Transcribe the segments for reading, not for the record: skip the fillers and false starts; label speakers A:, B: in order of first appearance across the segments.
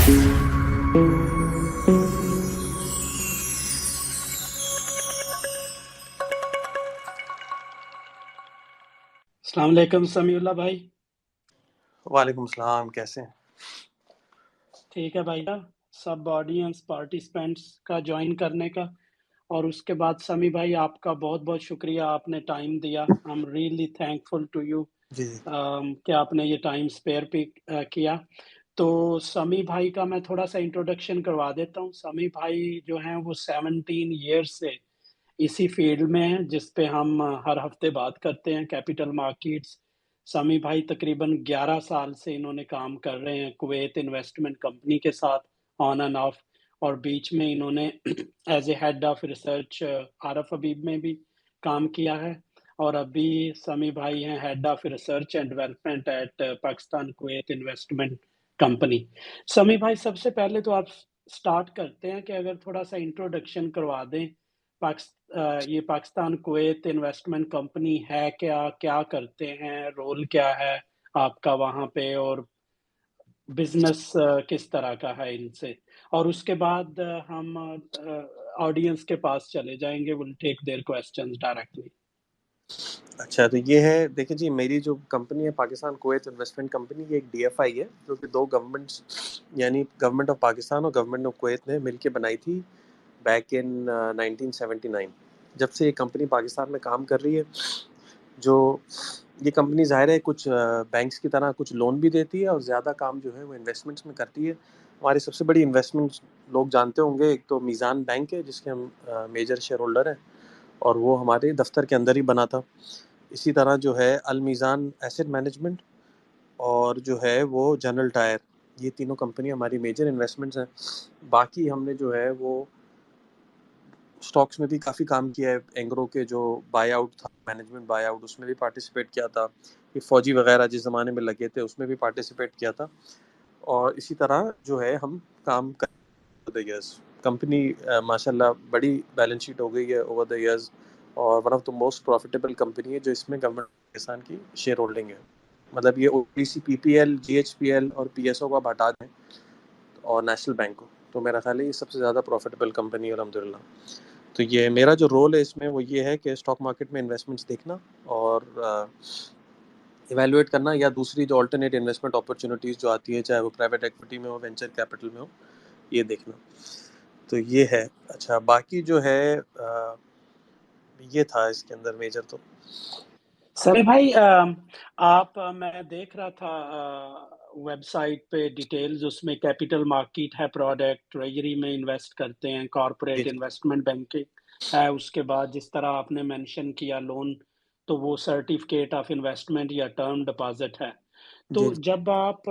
A: अस्सलाम वालेकुम समीउल्लाह भाई।
B: वालेकुम सलाम, कैसे हैं?
A: ठीक है भाई साहब, सब ऑडियंस पार्टिसिपेंट्स का ज्वाइन करने का। और उसके बाद समी भाई आपका बहुत बहुत शुक्रिया, आपने टाइम दिया। I am really thankful to you
B: जी।
A: कि आपने ये टाइम स्पेयर भी किया। तो समी भाई का मैं थोड़ा सा इंट्रोडक्शन करवा देता हूँ। समी भाई जो हैं वो 17 ईयर्स से इसी फील्ड में हैं जिस पे हम हर हफ्ते बात करते हैं, कैपिटल मार्केट्स। समी भाई तकरीबन 11 साल से इन्होंने काम कर रहे हैं कुवैत इन्वेस्टमेंट कंपनी के साथ, ऑन एंड ऑफ। और बीच में इन्होंने as a head of research Arif Habib में भी काम किया है। और अभी समी भाई हैं head of research and development at Pakistan Kuwait investment company. समी भाई, सबसे पहले तो आप स्टार्ट करते हैं कि अगर थोड़ा सा इंट्रोडक्शन करवा दें। ये पाकिस्तान कुवैत इन्वेस्टमेंट कंपनी है क्या, क्या करते हैं, रोल क्या है आपका वहाँ पे, और बिजनेस किस तरह का है इनसे। और उसके बाद हम ऑडियंस के पास चले जाएंगे, will take their questions directly.
B: अच्छा, तो ये है, देखिए जी, मेरी जो कंपनी है पाकिस्तान कुवैत इन्वेस्टमेंट कंपनी, ये एक डीएफआई है जो कि दो गवर्नमेंट्स यानी गवर्नमेंट ऑफ पाकिस्तान और गवर्नमेंट ऑफ कुवैत ने मिलकर बनाई थी बैक इन 1979। जब से ये कंपनी पाकिस्तान में काम कर रही है, जो ये कंपनी ज़ाहिर है कुछ बैंक्स की तरह कुछ लोन भी देती है और ज़्यादा काम जो है वो इन्वेस्टमेंट्स में करती है। हमारी सबसे बड़ी इन्वेस्टमेंट्स लोग जानते होंगे, एक तो मीज़ान बैंक है जिसके हम मेजर शेयर होल्डर हैं, और वो हमारे दफ्तर के अंदर ही बना था। इसी तरह जो है अल मीज़ान एसेट मैनेजमेंट और जो है वो जनरल टायर, ये तीनों कंपनी हमारी मेजर इन्वेस्टमेंट्स हैं। बाकी हमने जो है वो स्टॉक्स में भी काफ़ी काम किया है। एंग्रो के जो बाय आउट था, मैनेजमेंट बाय आउट, उसमें भी पार्टिसिपेट किया था। ये फौजी वगैरह जिस ज़माने में लगे थे उसमें भी पार्टिसिपेट किया था। और इसी तरह जो है हम काम कर द ईयर्स। कंपनी माशाल्लाह बड़ी बैलेंस शीट हो गई है ओवर द ईयर्स, और one of the most profitable company है जो इसमें गवर्नमेंट पाकिस्तान की शेयर होल्डिंग है। मतलब ये ओपीसी, पीपीएल, जीएचपीएल और पीएसओ को आप हटा दें और नेशनल बैंक को, तो मेरा ख्याल है ये सबसे ज़्यादा प्रॉफिटेबल कंपनी है अल्हम्दुलिल्लाह। तो ये मेरा जो रोल है इसमें वो ये है कि स्टॉक मार्केट में इन्वेस्टमेंट्स देखना और इवैल्यूएट करना, या दूसरी जो अल्टरनेट इन्वेस्टमेंट अपॉर्चुनिटीज़ जो आती है, चाहे वो प्राइवेट एक्विटी में हो, वेंचर कैपिटल में हो, ये देखना। तो ये है। अच्छा, बाकी जो है ये था इसके अंदर मेजर तो।
A: सनी भाई, मैं देख रहा था वेबसाइट पे डिटेल्स, उसमें कैपिटल मार्केट है, प्रोडक्ट ट्रेजरी में इन्वेस्ट करते हैं,
B: जी
A: कॉरपोरेट
B: जी
A: इन्वेस्टमेंट बैंकिंग है। उसके बाद जिस तरह आपने मेंशन किया लोन, तो वो सर्टिफिकेट ऑफ इन्वेस्टमेंट या टर्म डिपॉजिट है। तो
B: जी।
A: जब आप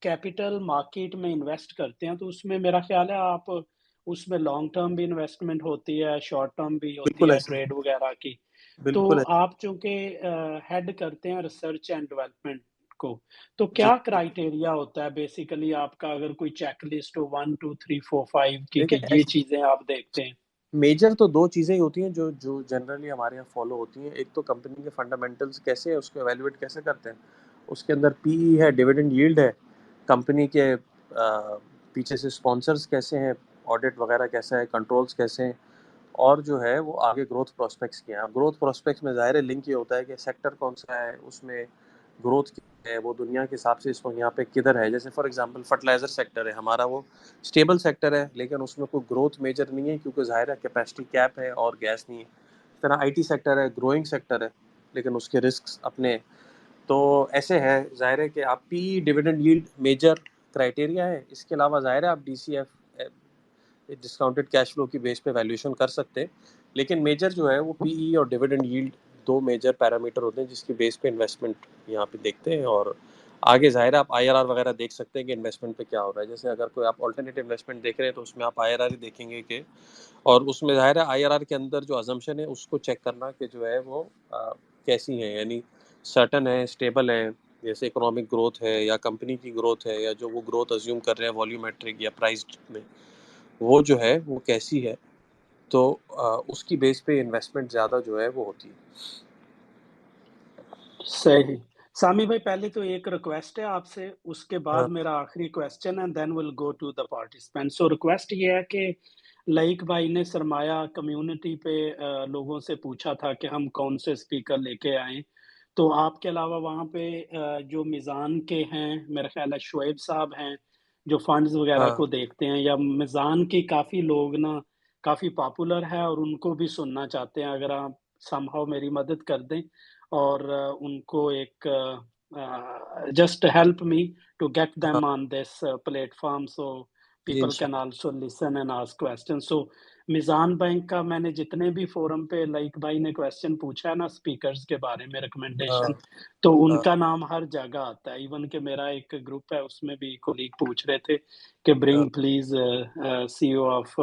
A: कैपिटल मार्केट में इन्वेस्ट करते हैं तो उसमें मेरा ख्याल है आप उसमें लॉन्ग टर्म भी इन्वेस्टमेंट होती है, शॉर्ट टर्म भी होती
B: बिल्कुल
A: है,
B: ऐसे
A: ट्रेड वगैरह की। तो
B: बिल्कुल ऐसे।
A: आप चूँकि हेड करते हैं रिसर्च एंड डेवलपमेंट को, तो
B: जी।
A: क्या क्राइटेरिया होता है बेसिकली आपका, अगर कोई चेकलिस्ट हो 1, 2, 3, 4, 5 की कि
B: देखिए
A: ये
B: ऐसे
A: चीज़ें आप देखते हैं?
B: मेजर तो दो चीज़ें ही होती हैं जो जो जनरली हमारे यहाँ फॉलो होती हैं। एक तो कंपनी के फंडामेंटल्स कैसे है, उसको एवेल्युएट कैसे करते हैं। उसके अंदर पीई है, डिविडेंड यील्ड है, कंपनी के पीछे से स्पॉन्सर्स कैसे हैं, ऑडिट वगैरह कैसा है, कंट्रोल्स कैसे हैं, और जो है वो आगे ग्रोथ प्रोस्पेक्ट्स क्या हैं। ग्रोथ प्रोस्पेक्ट्स में ज़ाहिर है लिंक ये होता है कि सेक्टर कौन सा है, उसमें ग्रोथ क्या है, वो दुनिया के हिसाब से इसको यहाँ पे किधर है। जैसे फॉर एग्जांपल फर्टिलाइजर सेक्टर है हमारा, वो स्टेबल सेक्टर है लेकिन उसमें कोई ग्रोथ मेजर नहीं है क्योंकि ज़ाहिर है कैपेसिटी कैप है और गैस नहीं है। इस तरह आईटी सेक्टर है, ग्रोइंग सेक्टर है लेकिन उसके रिस्क अपने हैं। तो ऐसे है, ज़ाहिर है कि आप P dividend yield major criteria है। इसके अलावा ज़ाहिर है आप डीसीएफ, डिस्काउंटेड कैश फ्लो की बेस पे वैल्यूएशन कर सकते हैं, लेकिन मेजर जो है वो पीई और डिविडेंड यील्ड दो मेजर पैरामीटर होते हैं जिसकी बेस पे इन्वेस्टमेंट यहाँ पे देखते हैं। और आगे ज़ाहिर है आप आईआरआर वगैरह देख सकते हैं कि इन्वेस्टमेंट पे क्या हो रहा है। जैसे अगर कोई आप ऑल्टरनेटिव इन्वेस्टमेंट देख रहे हैं तो उसमें आप आईआरआर ही देखेंगे कि, और उसमें ज़ाहिर है आईआरआर के अंदर जो अजम्पशन है उसको चेक करना कि जो है वो कैसी है, यानी सर्टन है, स्टेबल है, जैसे इकोनॉमिक ग्रोथ है या कंपनी की ग्रोथ है, या जो वो ग्रोथ अज्यूम कर रहे हैं वॉल्यूमेट्रिक या प्राइस में, वो जो है वो कैसी है। तो उसकी बेस पे इन्वेस्टमेंट ज़्यादा जो है वो होती है।
A: सही, सामी भाई पहले तो एक रिक्वेस्ट है आपसे, उसके बाद
B: हाँ,
A: मेरा आखिरी क्वेश्चन है, then will go to the participant. So request ये है कि लाइक भाई ने सरमाया कम्युनिटी पे लोगों से पूछा था कि हम कौन से स्पीकर लेके आएँ। तो आपके अलावा वहाँ पे जो मिज़ान के हैं, मेरा ख़्याल है शुएब साहब हैं, जो फंड्स वग़ैरह
B: हाँ,
A: को देखते हैं, या मिज़ान की काफ़ी लोग ना काफ़ी पॉपुलर है और उनको भी सुनना चाहते हैं। अगर आप समहाउ मेरी मदद कर दें और उनको एक just help me to get
B: हाँ।
A: them on this platform so
B: जी,
A: people can
B: इंशाल्लाह।
A: also listen and ask questions. So Meezan bank का मैंने जितने भी फोरम पे लाइक भाई ने क्वेश्चन पूछा है ना स्पीकर्स के बारे में
B: हाँ,
A: रिकमेंडेशन, तो
B: हाँ,
A: उनका नाम हर जगह आता है। इवन कि मेरा एक ग्रुप है उसमें भी कोलीग पूछ रहे थे कि
B: हाँ,
A: bring please CEO of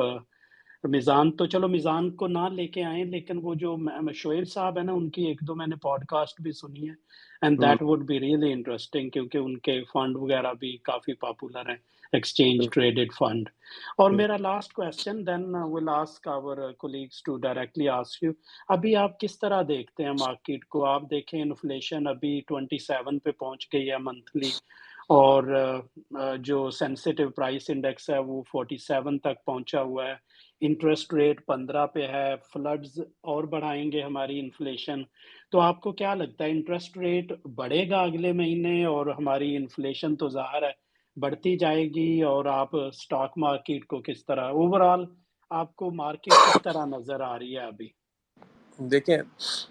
A: Meezan. तो चलो मिज़ान को ना लेके आएँ, लेकिन वो जो शोएब साहब है ना, उनकी 1-2 मैंने पॉडकास्ट भी सुनी है and
B: hmm,
A: that would be really interesting, क्योंकि उनके फंड वगैरह भी काफ़ी पॉपुलर हैं, एक्सचेंज
B: बिल्कुल,
A: ट्रेडेड फंड। और
B: हुँ,
A: मेरा last question then will ask our colleagues to directly ask you, अभी आप किस तरह देखते हैं मार्केट को? आप देखें इन्फ्लेशन अभी 27 पे पहुँच गई है मंथली, और जो सेंसिटिव प्राइस इंडेक्स है वो 47 तक पहुँचा हुआ है। इंटरेस्ट रेट 15 पे है, फ्लड्स और बढ़ाएँगे हमारी इन्फ्लेशन। तो आपको क्या लगता है इंटरेस्ट रेट बढ़ेगा अगले महीने, और हमारी इन्फ्लेशन तो ज़ाहिर है बढ़ती जाएगी, और आप स्टॉक मार्केट को किस तरह ओवरऑल आपको मार्केट किस तरह नज़र आ रही है अभी?
B: देखिए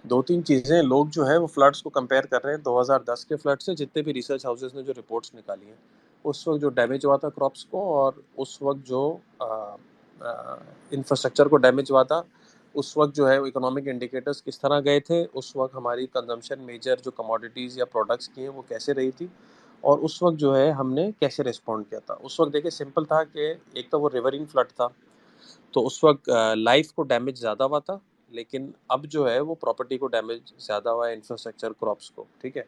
B: 2-3 चीज़ें लोग जो है वो फ्लड्स को कंपेयर कर रहे हैं 2010 के फ्लड से जितने भी रिसर्च हाउसेस ने जो रिपोर्ट्स निकाली हैं। उस वक़्त जो डैमेज हुआ था क्रॉप्स को और उस वक़्त जो इंफ्रास्ट्रक्चर को डैमेज हुआ था, उस वक़्त जो है वो इकोनॉमिक इंडिकेटर्स किस तरह गए थे, उस वक़्त हमारी कंज़म्पशन मेजर जो कमोडिटीज़ या प्रोडक्ट्स की हैं वो कैसे रही थी और उस वक़्त जो है हमने कैसे रिस्पॉन्ड किया था। उस वक़्त देखिए सिंपल था कि एक तो वो रिवरिंग फ्लड था, तो उस वक़्त लाइफ़ को डैमेज ज़्यादा हुआ था, लेकिन अब जो है वो प्रॉपर्टी को डैमेज ज़्यादा हुआ है, इंफ्रास्ट्रक्चर, क्रॉप्स को, ठीक है?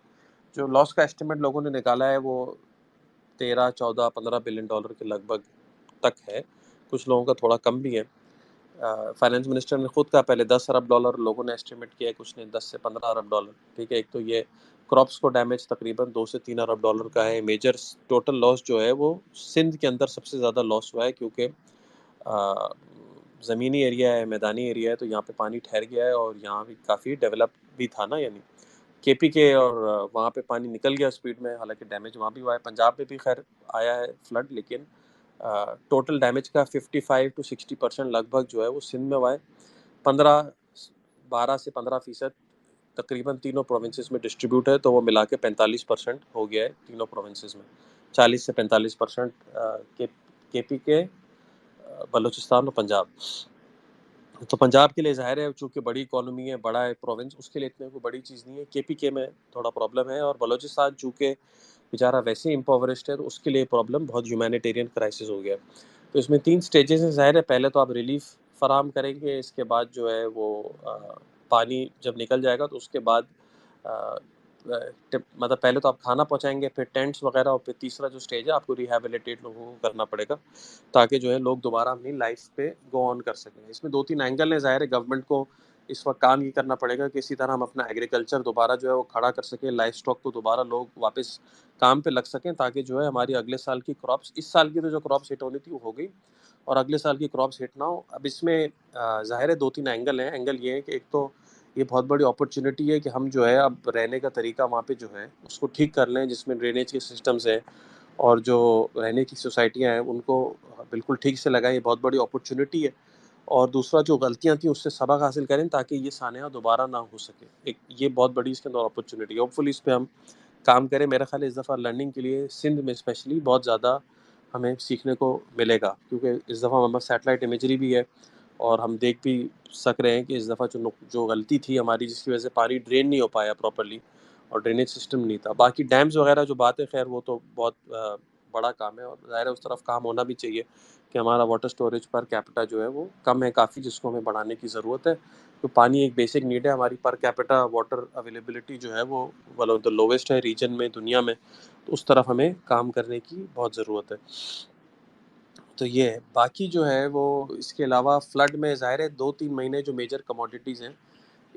B: जो लॉस का एस्टिमेट लोगों ने निकाला है वो 13, 14, 15 बिलियन डॉलर के लगभग तक है, कुछ लोगों का थोड़ा कम भी है। फाइनेंस मिनिस्टर ने खुद कहा पहले 10 अरब डॉलर लोगों ने एस्टिमेट किया है, कुछ ने 10 से 15 अरब डॉलर, ठीक है? एक तो ये क्रॉप्स को डैमेज तकरीबन 2 से 3 अरब डॉलर का है। मेजर टोटल लॉस जो है वो सिंध के अंदर सबसे ज़्यादा लॉस हुआ है क्योंकि ज़मीनी एरिया है, मैदानी एरिया है, तो यहाँ पे पानी ठहर गया है और यहाँ भी काफ़ी डेवलप भी था ना, यानी केपीके और वहाँ पे पानी निकल गया स्पीड में, हालांकि डैमेज वहाँ भी हुआ है। पंजाब में भी खैर आया है फ्लड, लेकिन टोटल डैमेज का 55 टू 60% लगभग जो है वो सिंध में हुआ है। 15 12 से 15% तकरीबन तीनों प्रोविंसेस में डिस्ट्रीब्यूट है, तो वो मिला के 45% हो गया है तीनों प्रोविंसेस में। 40 से 45% के बलूचिस्तान और पंजाब। तो पंजाब के लिए ज़ाहिर है चूँकि बड़ी इकोनॉमी है, बड़ा है प्रोविंस, उसके लिए इतने कोई बड़ी चीज़ नहीं है। केपीके में थोड़ा प्रॉब्लम है और बलूचिस्तान चूँकि बेचारा वैसे ही इम्पोवरिश्ड है, तो उसके लिए प्रॉब्लम बहुत ह्यूमैनिटेरियन क्राइसिस हो गया है। तो इसमें 3 स्टेजेज़ हैं, ज़ाहिर है पहले तो आप रिलीफ़ फ़राहम करेंगे, इसके बाद जो है वो पानी जब निकल जाएगा तो उसके बाद अ मतलब पहले तो आप खाना पहुँचाएँगे, फिर टेंट्स वग़ैरह और फिर तीसरा जो स्टेज है आपको रिहैबिलिटेट लोगों को करना पड़ेगा, ताकि जो है लोग दोबारा अपनी लाइफ़ पे गो ऑन कर सकें। इसमें 2-3 एंगल हैं, ज़ाहिर है गवर्नमेंट को इस वक़्त काम ये करना पड़ेगा कि इसी तरह हम अपना एग्रीकल्चर दोबारा जो है वो खड़ा कर सकें, लाइव स्टॉक को दोबारा लोग वापस काम पे लग सकें, ताकि जो है हमारी अगले साल की क्रॉप्स, इस साल की तो जो क्रॉप्स हिट होनी थी वो हो गई और अगले साल की क्रॉप्स हिट ना हो। अब इसमें ज़ाहिर है 2-3 एंगल हैं। एंगल ये है कि एक तो ये बहुत बड़ी अपॉर्चुनिटी है कि हम जो है अब रहने का तरीका वहाँ पे जो है उसको ठीक कर लें, जिसमें ड्रेनेज के सिस्टम्स हैं और जो रहने की सोसाइटियाँ हैं उनको बिल्कुल ठीक से लगाएँ, ये बहुत बड़ी अपॉर्चुनिटी है। और दूसरा जो गलतियाँ थी उससे सबक हासिल करें ताकि ये सानिया दोबारा ना हो सके। एक ये बहुत बड़ी इसके अंदर अपॉर्चुनिटी है। होपफुली इस पे हम काम करें। मेरा ख़्याल है इस दफ़ा लर्निंग के लिए सिंध में स्पेशली बहुत ज़्यादा हमें सीखने को मिलेगा, क्योंकि इस दफ़ा हमारे पास सैटेलाइट इमेजरी भी है और हम देख भी सक रहे हैं कि इस दफ़ा जो गलती थी हमारी, जिसकी वजह से पानी ड्रेन नहीं हो पाया प्रॉपर्ली और ड्रेनेज सिस्टम नहीं था। बाकी डैम्स वगैरह जो बात है, खैर वो तो बहुत बड़ा काम है और ज़ाहिर है उस तरफ काम होना भी चाहिए कि हमारा वाटर स्टोरेज पर कैपिटा जो है वो कम है काफ़ी, जिसको हमें बढ़ाने की ज़रूरत है। तो पानी एक बेसिक नीड है हमारी। पर कैपिटा वाटर अवेलेबिलिटी जो है वो वन ऑफ द लोवेस्ट है रीजन में, दुनिया में। तो उस तरफ हमें काम करने की बहुत ज़रूरत है। तो ये है। बाकी जो है वो इसके अलावा फ्लड में ज़ाहिर है 2-3 महीने जो मेजर कमोडिटीज़ हैं,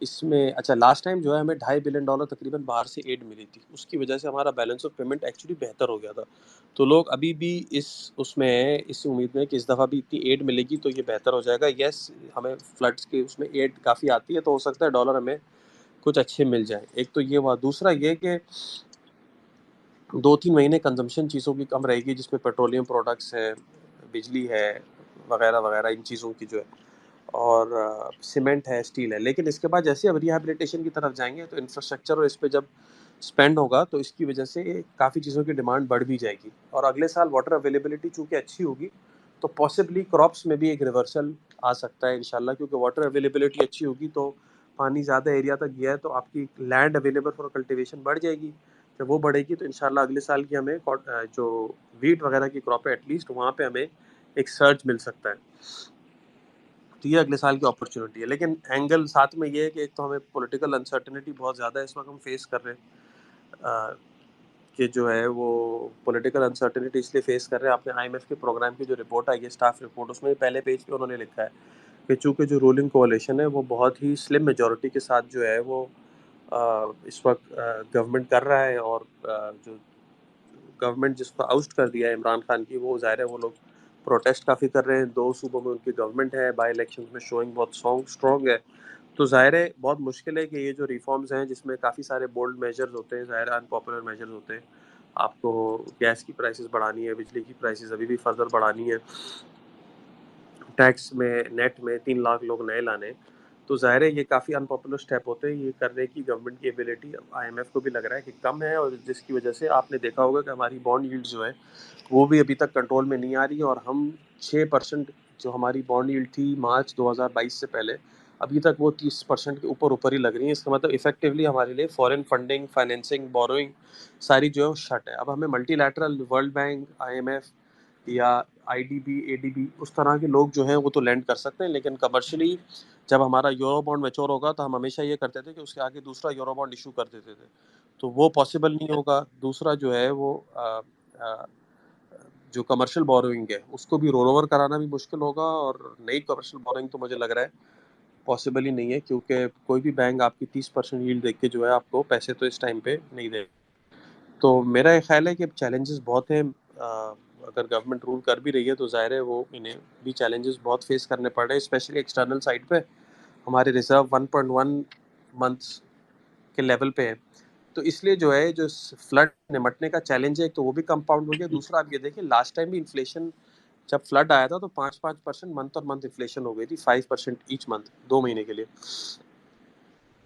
B: इसमें अच्छा लास्ट टाइम जो है हमें $2.5 बिलियन तकरीबन बाहर से एड मिली थी, उसकी वजह से हमारा बैलेंस ऑफ पेमेंट एक्चुअली बेहतर हो गया था। तो लोग अभी भी इस उम्मीद में कि इस दफ़ा भी इतनी एड मिलेगी तो ये बेहतर हो जाएगा। यस, हमें फ्लड्स के उसमें एड काफ़ी आती है, तो हो सकता है डॉलर हमें कुछ अच्छे मिल जाए। एक तो ये हुआ, दूसरा ये कि 2-3 महीने कंजम्पशन चीज़ों की कम रहेगी, जिसमें पेट्रोलियम प्रोडक्ट्स है, बिजली है, वगैरह वगैरह इन चीज़ों की जो है, और सीमेंट है, स्टील है। लेकिन इसके बाद जैसे अब रिहैबिलिटेशन की तरफ जाएंगे तो इंफ्रास्ट्रक्चर और इस पे जब स्पेंड होगा तो इसकी वजह से काफ़ी चीज़ों की डिमांड बढ़ भी जाएगी, और अगले साल वाटर अवेलेबिलिटी चूँकि अच्छी होगी तो पॉसिबली क्रॉप्स में भी एक रिवर्सल आ सकता है इंशाल्लाह, क्योंकि वाटर अवेलेबिलिटी अच्छी होगी तो पानी ज़्यादा एरिया तक गया है तो आपकी लैंड अवेलेबल फॉर कल्टीवेशन बढ़ जाएगी। जब वो बढ़ेगी तो इंशाल्लाह अगले साल की हमें जो वीट वगैरह की क्रॉप है एटलीस्ट वहाँ पे हमें एक सर्च मिल सकता है। तो ये अगले साल की अपॉर्चुनिटी है। लेकिन एंगल साथ में ये है कि एक तो हमें पॉलिटिकल अनसर्टेनिटी बहुत ज़्यादा है इस वक्त हम फेस कर रहे हैं, कि जो है वो पॉलिटिकल अनसर्टेनिटी इसलिए फेस कर रहे हैं। आपने आईएमएफ के प्रोग्राम की जो रिपोर्ट आई है, स्टाफ रिपोर्ट, उसमें पहले पेज पे उन्होंने लिखा है कि चूँकि जो रूलिंग कोalition है वो बहुत ही स्लिम मेजॉरिटी के साथ जो है वो इस वक्त गवर्नमेंट कर रहा है, और जो गवर्नमेंट जिसको आउस्ट कर दिया है इमरान खान की, वो ज़ाहिर है वो लोग प्रोटेस्ट काफ़ी कर रहे हैं। 2 सूबों में उनकी गवर्नमेंट है, बाई इलेक्शन में शोइंग बहुत स्ट्रॉन्ग है। तो ज़ाहिर है बहुत मुश्किल है कि ये जो रिफॉर्म्स हैं जिसमें काफ़ी सारे बोल्ड मेजर्स होते हैं, ज़ाहिर अनपॉपुलर मेजर्स होते हैं, आपको गैस की प्राइसेस बढ़ानी है, बिजली की प्राइसेस अभी भी फर्दर बढ़ानी है, टैक्स में नेट में 3 लाख लोग नए लाने हैं। तो ज़ाहिर है ये काफ़ी अनपॉपुलर स्टेप होते हैं, ये करने की गवर्नमेंट की एबिलिटी आईएमएफ को भी लग रहा है कि कम है, और जिसकी वजह से आपने देखा होगा कि हमारी बॉन्ड यील्ड जो है वो भी अभी तक कंट्रोल में नहीं आ रही है, और हम 6% जो हमारी बॉन्ड यील्ड थी मार्च 2022 से पहले, अभी तक वो 30% के ऊपर ही लग रही है। इसका मतलब इफेक्टिवली हमारे लिए फॉरेन फंडिंग, फाइनेंसिंग, बोरोइंग सारी जो है वो शट है। अब हमें मल्टीलैटरल वर्ल्ड बैंक, आईएमएफ या आईडीबी, एडीबी उस तरह के लोग जो हैं वो तो लैंड कर सकते हैं, लेकिन कमर्शियली जब हमारा यूरो बॉन्ड मैच्योर होगा तो हम हमेशा ये करते थे कि उसके आगे दूसरा यूरो बॉन्ड इशू कर देते थे, तो वो पॉसिबल नहीं होगा। दूसरा जो है वो आ, जो कमर्शियल बोरोइंग है उसको भी रोल ओवर कराना भी मुश्किल होगा, और नई कमर्शियल बोरोइंग तो मुझे लग रहा है पॉसिबल ही नहीं है, क्योंकि कोई भी बैंक आपकी 30% यील्ड देख के जो है आपको पैसे तो इस टाइम पे नहीं देगा। तो मेरा ये ख्याल है कि चैलेंजेस बहुत हैं। अगर गवर्नमेंट रूल कर भी रही है तो ज़ाहिर है वो इन्हें भी चैलेंजेस बहुत फेस करने पड़ रहे हैं, स्पेशली एक्सटर्नल साइड पे। हमारे रिजर्व 1.1 मंथ्स के लेवल पे है, तो इसलिए जो है जो फ्लड निमटने का चैलेंज है, तो वो भी कंपाउंड हो गया। दूसरा आप ये देखिए, लास्ट टाइम भी इन्फ्लेशन जब फ्लड आया था तो 5% मंथ और मंथ इन्फ्लेशन हो गई थी, 5% ईच मंथ 2 महीने के लिए।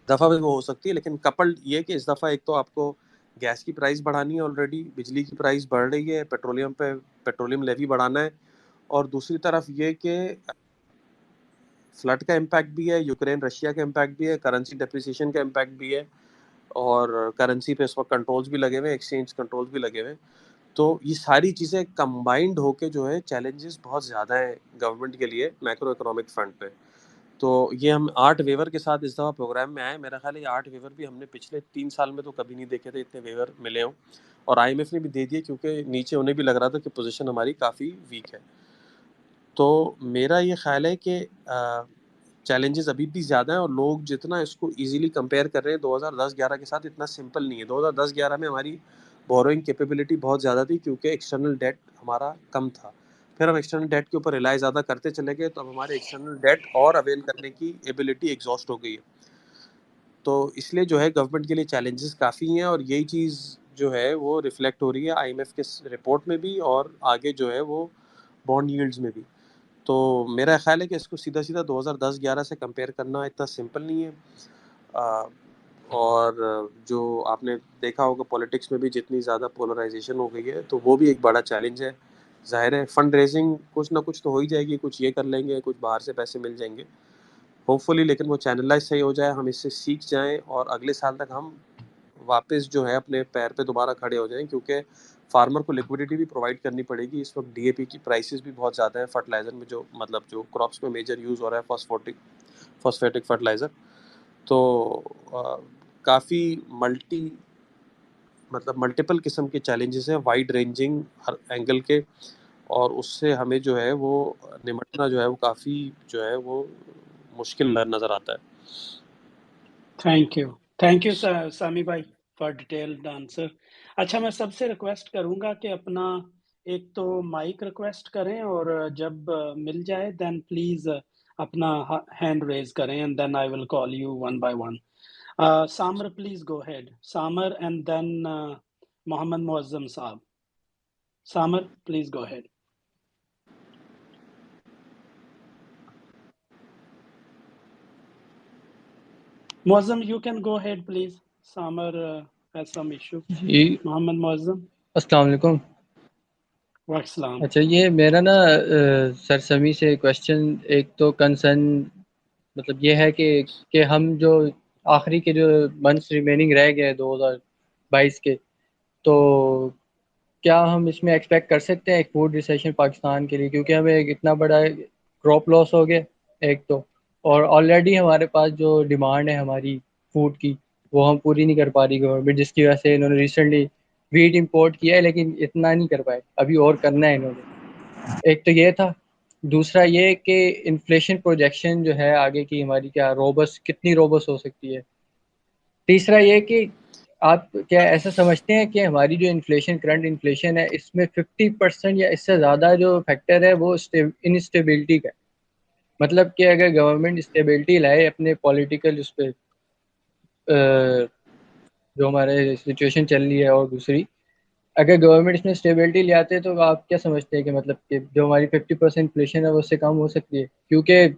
B: दफ़ा भी वो हो सकती है, लेकिन कपल्ड ये कि इस दफ़ा एक तो आपको गैस की प्राइस बढ़ानी है, ऑलरेडी बिजली की प्राइस बढ़ रही है, पेट्रोलियम पे पेट्रोलियम लेवी बढ़ाना है, और दूसरी तरफ ये कि फ्लड का इम्पैक्ट भी है, यूक्रेन रशिया का इम्पैक्ट भी है, करेंसी डेप्रिसिएशन का इम्पैक्ट भी है, और करेंसी पे इस वक्त कंट्रोल्स भी लगे हुए हैं, एक्सचेंज कंट्रोल्स भी लगे हुए हैं। तो ये सारी चीज़ें कंबाइंड होके जो है चैलेंजेस बहुत ज़्यादा है गवर्नमेंट के लिए मैक्रो इकोनॉमिक फ्रंट पे। तो ये हम 8 वेवर के साथ इस दफ़ा प्रोग्राम में आए। मेरा ख्याल है ये 8 वेवर भी हमने पिछले 3 साल में तो कभी नहीं देखे थे, इतने वेवर मिले हों, और आईएमएफ ने भी दे दिए, क्योंकि नीचे उन्हें भी लग रहा था कि पोजीशन हमारी काफ़ी वीक है। तो मेरा ये ख्याल है कि चैलेंजेस अभी भी ज़्यादा हैं, और लोग जितना इसको ईज़िली कंपेयर कर रहे हैं 2010-11 के साथ, इतना सिंपल नहीं है। 2010-11 में हमारी बोरोइंग कैपेबिलिटी बहुत ज़्यादा थी, क्योंकि एक्सटर्नल डेट हमारा कम था। फिर हम एक्सटर्नल डेट के ऊपर रिलाई ज़्यादा करते चले गए, तो अब हमारे एक्सटर्नल डेट और अवेल करने की एबिलिटी एग्जॉस्ट हो गई है। तो इसलिए जो है गवर्नमेंट के लिए चैलेंजेस काफ़ी हैं, और यही चीज़ जो है वो रिफ्लेक्ट हो रही है आईएमएफ के रिपोर्ट में भी, और आगे जो है वो बॉन्ड यील्ड्स में भी। तो मेरा ख्याल है कि इसको सीधा-सीधा 2010-11 से कंपेयर करना इतना सिंपल नहीं है। अ, और जो आपने देखा होगा पॉलिटिक्स में भी जितनी ज़्यादा पोलराइजेशन हो गई है, तो वो भी एक बड़ा चैलेंज है। ज़ाहिर है फंड रेज़िंग कुछ ना कुछ तो हो ही जाएगी, कुछ ये कर लेंगे, कुछ बाहर से पैसे मिल जाएँगे, होपफुली, लेकिन वो चैनलाइज़ सही हो जाए, हम इससे सीख जाएँ, और अगले साल तक हम वापस जो है अपने पैर पे दोबारा खड़े हो जाएँ, क्योंकि फार्मर को लिक्विडिटी भी प्रोवाइड करनी पड़ेगी। इस वक्त डीएपी की प्राइसेस भी बहुत ज़्यादा है, फर्टिलाइज़र में जो मतलब जो क्रॉप्स में मेजर यूज़ हो रहा है फॉस्फेटिक फर्टिलाइज़र। तो काफ़ी मल्टीपल किस्म के चैलेंजेस हैं, वाइड रेंजिंग हर एंगल के, और उससे हमें जो है वो निपटना जो है वो काफ़ी जो है वो मुश्किल नज़र आता है।
A: थैंक यू सामी भाई फॉर डिटेल्ड आंसर। अच्छा, मैं सबसे रिक्वेस्ट करूँगा कि अपना एक तो माइक रिक्वेस्ट करें, और जब मिल जाए देन प्लीज़ अपना हैंड रेज़ करें, and then I will call you one by one. Samer, please go ahead. Samer and then Mohammed Muazzam Saab. Samer, please go ahead. Muazzam, you can go ahead, please. Samer has some issue.
C: जी
A: Mohammed Muazzam.
C: अस्सलाम वालेकुम।
A: वालेकुम।
C: अच्छा, ये मेरा ना sir समी से क्वेश्चन, एक तो कंसर्न मतलब ये है कि हम जो आखिरी के जो मंथ्स रिमेनिंग रह गए 2022 के, तो क्या हम इसमें एक्सपेक्ट कर सकते हैं एक फूड रिसेशन पाकिस्तान के लिए, क्योंकि हमें एक इतना बड़ा क्रॉप लॉस हो गया एक तो, और ऑलरेडी हमारे पास जो डिमांड है हमारी फूड की वो हम पूरी नहीं कर पा रही गवर्नमेंट, जिसकी वजह से इन्होंने रिसेंटली वीट इंपोर्ट किया है, लेकिन इतना नहीं कर पाए, अभी और करना है इन्होंने। एक तो ये था। दूसरा ये कि इन्फ्लेशन प्रोजेक्शन जो है आगे की हमारी क्या रोबस कितनी रोबस हो सकती है। तीसरा ये कि आप क्या ऐसा समझते हैं कि हमारी जो इन्फ्लेशन करंट इन्फ्लेशन है इसमें 50% या इससे ज़्यादा जो फैक्टर है वो इनस्टेबिलिटी का है। मतलब कि अगर गवर्नमेंट स्टेबिलिटी लाए अपने पॉलिटिकल उस पर, जो हमारे सिचुएशन चल रही है, और दूसरी अगर गवर्नमेंट इसमें स्टेबिलिटी ले आते हैं, तो आप क्या समझते हैं कि मतलब कि जो हमारी 50% इन्फ्लेशन है वो उससे कम हो सकती है? क्योंकि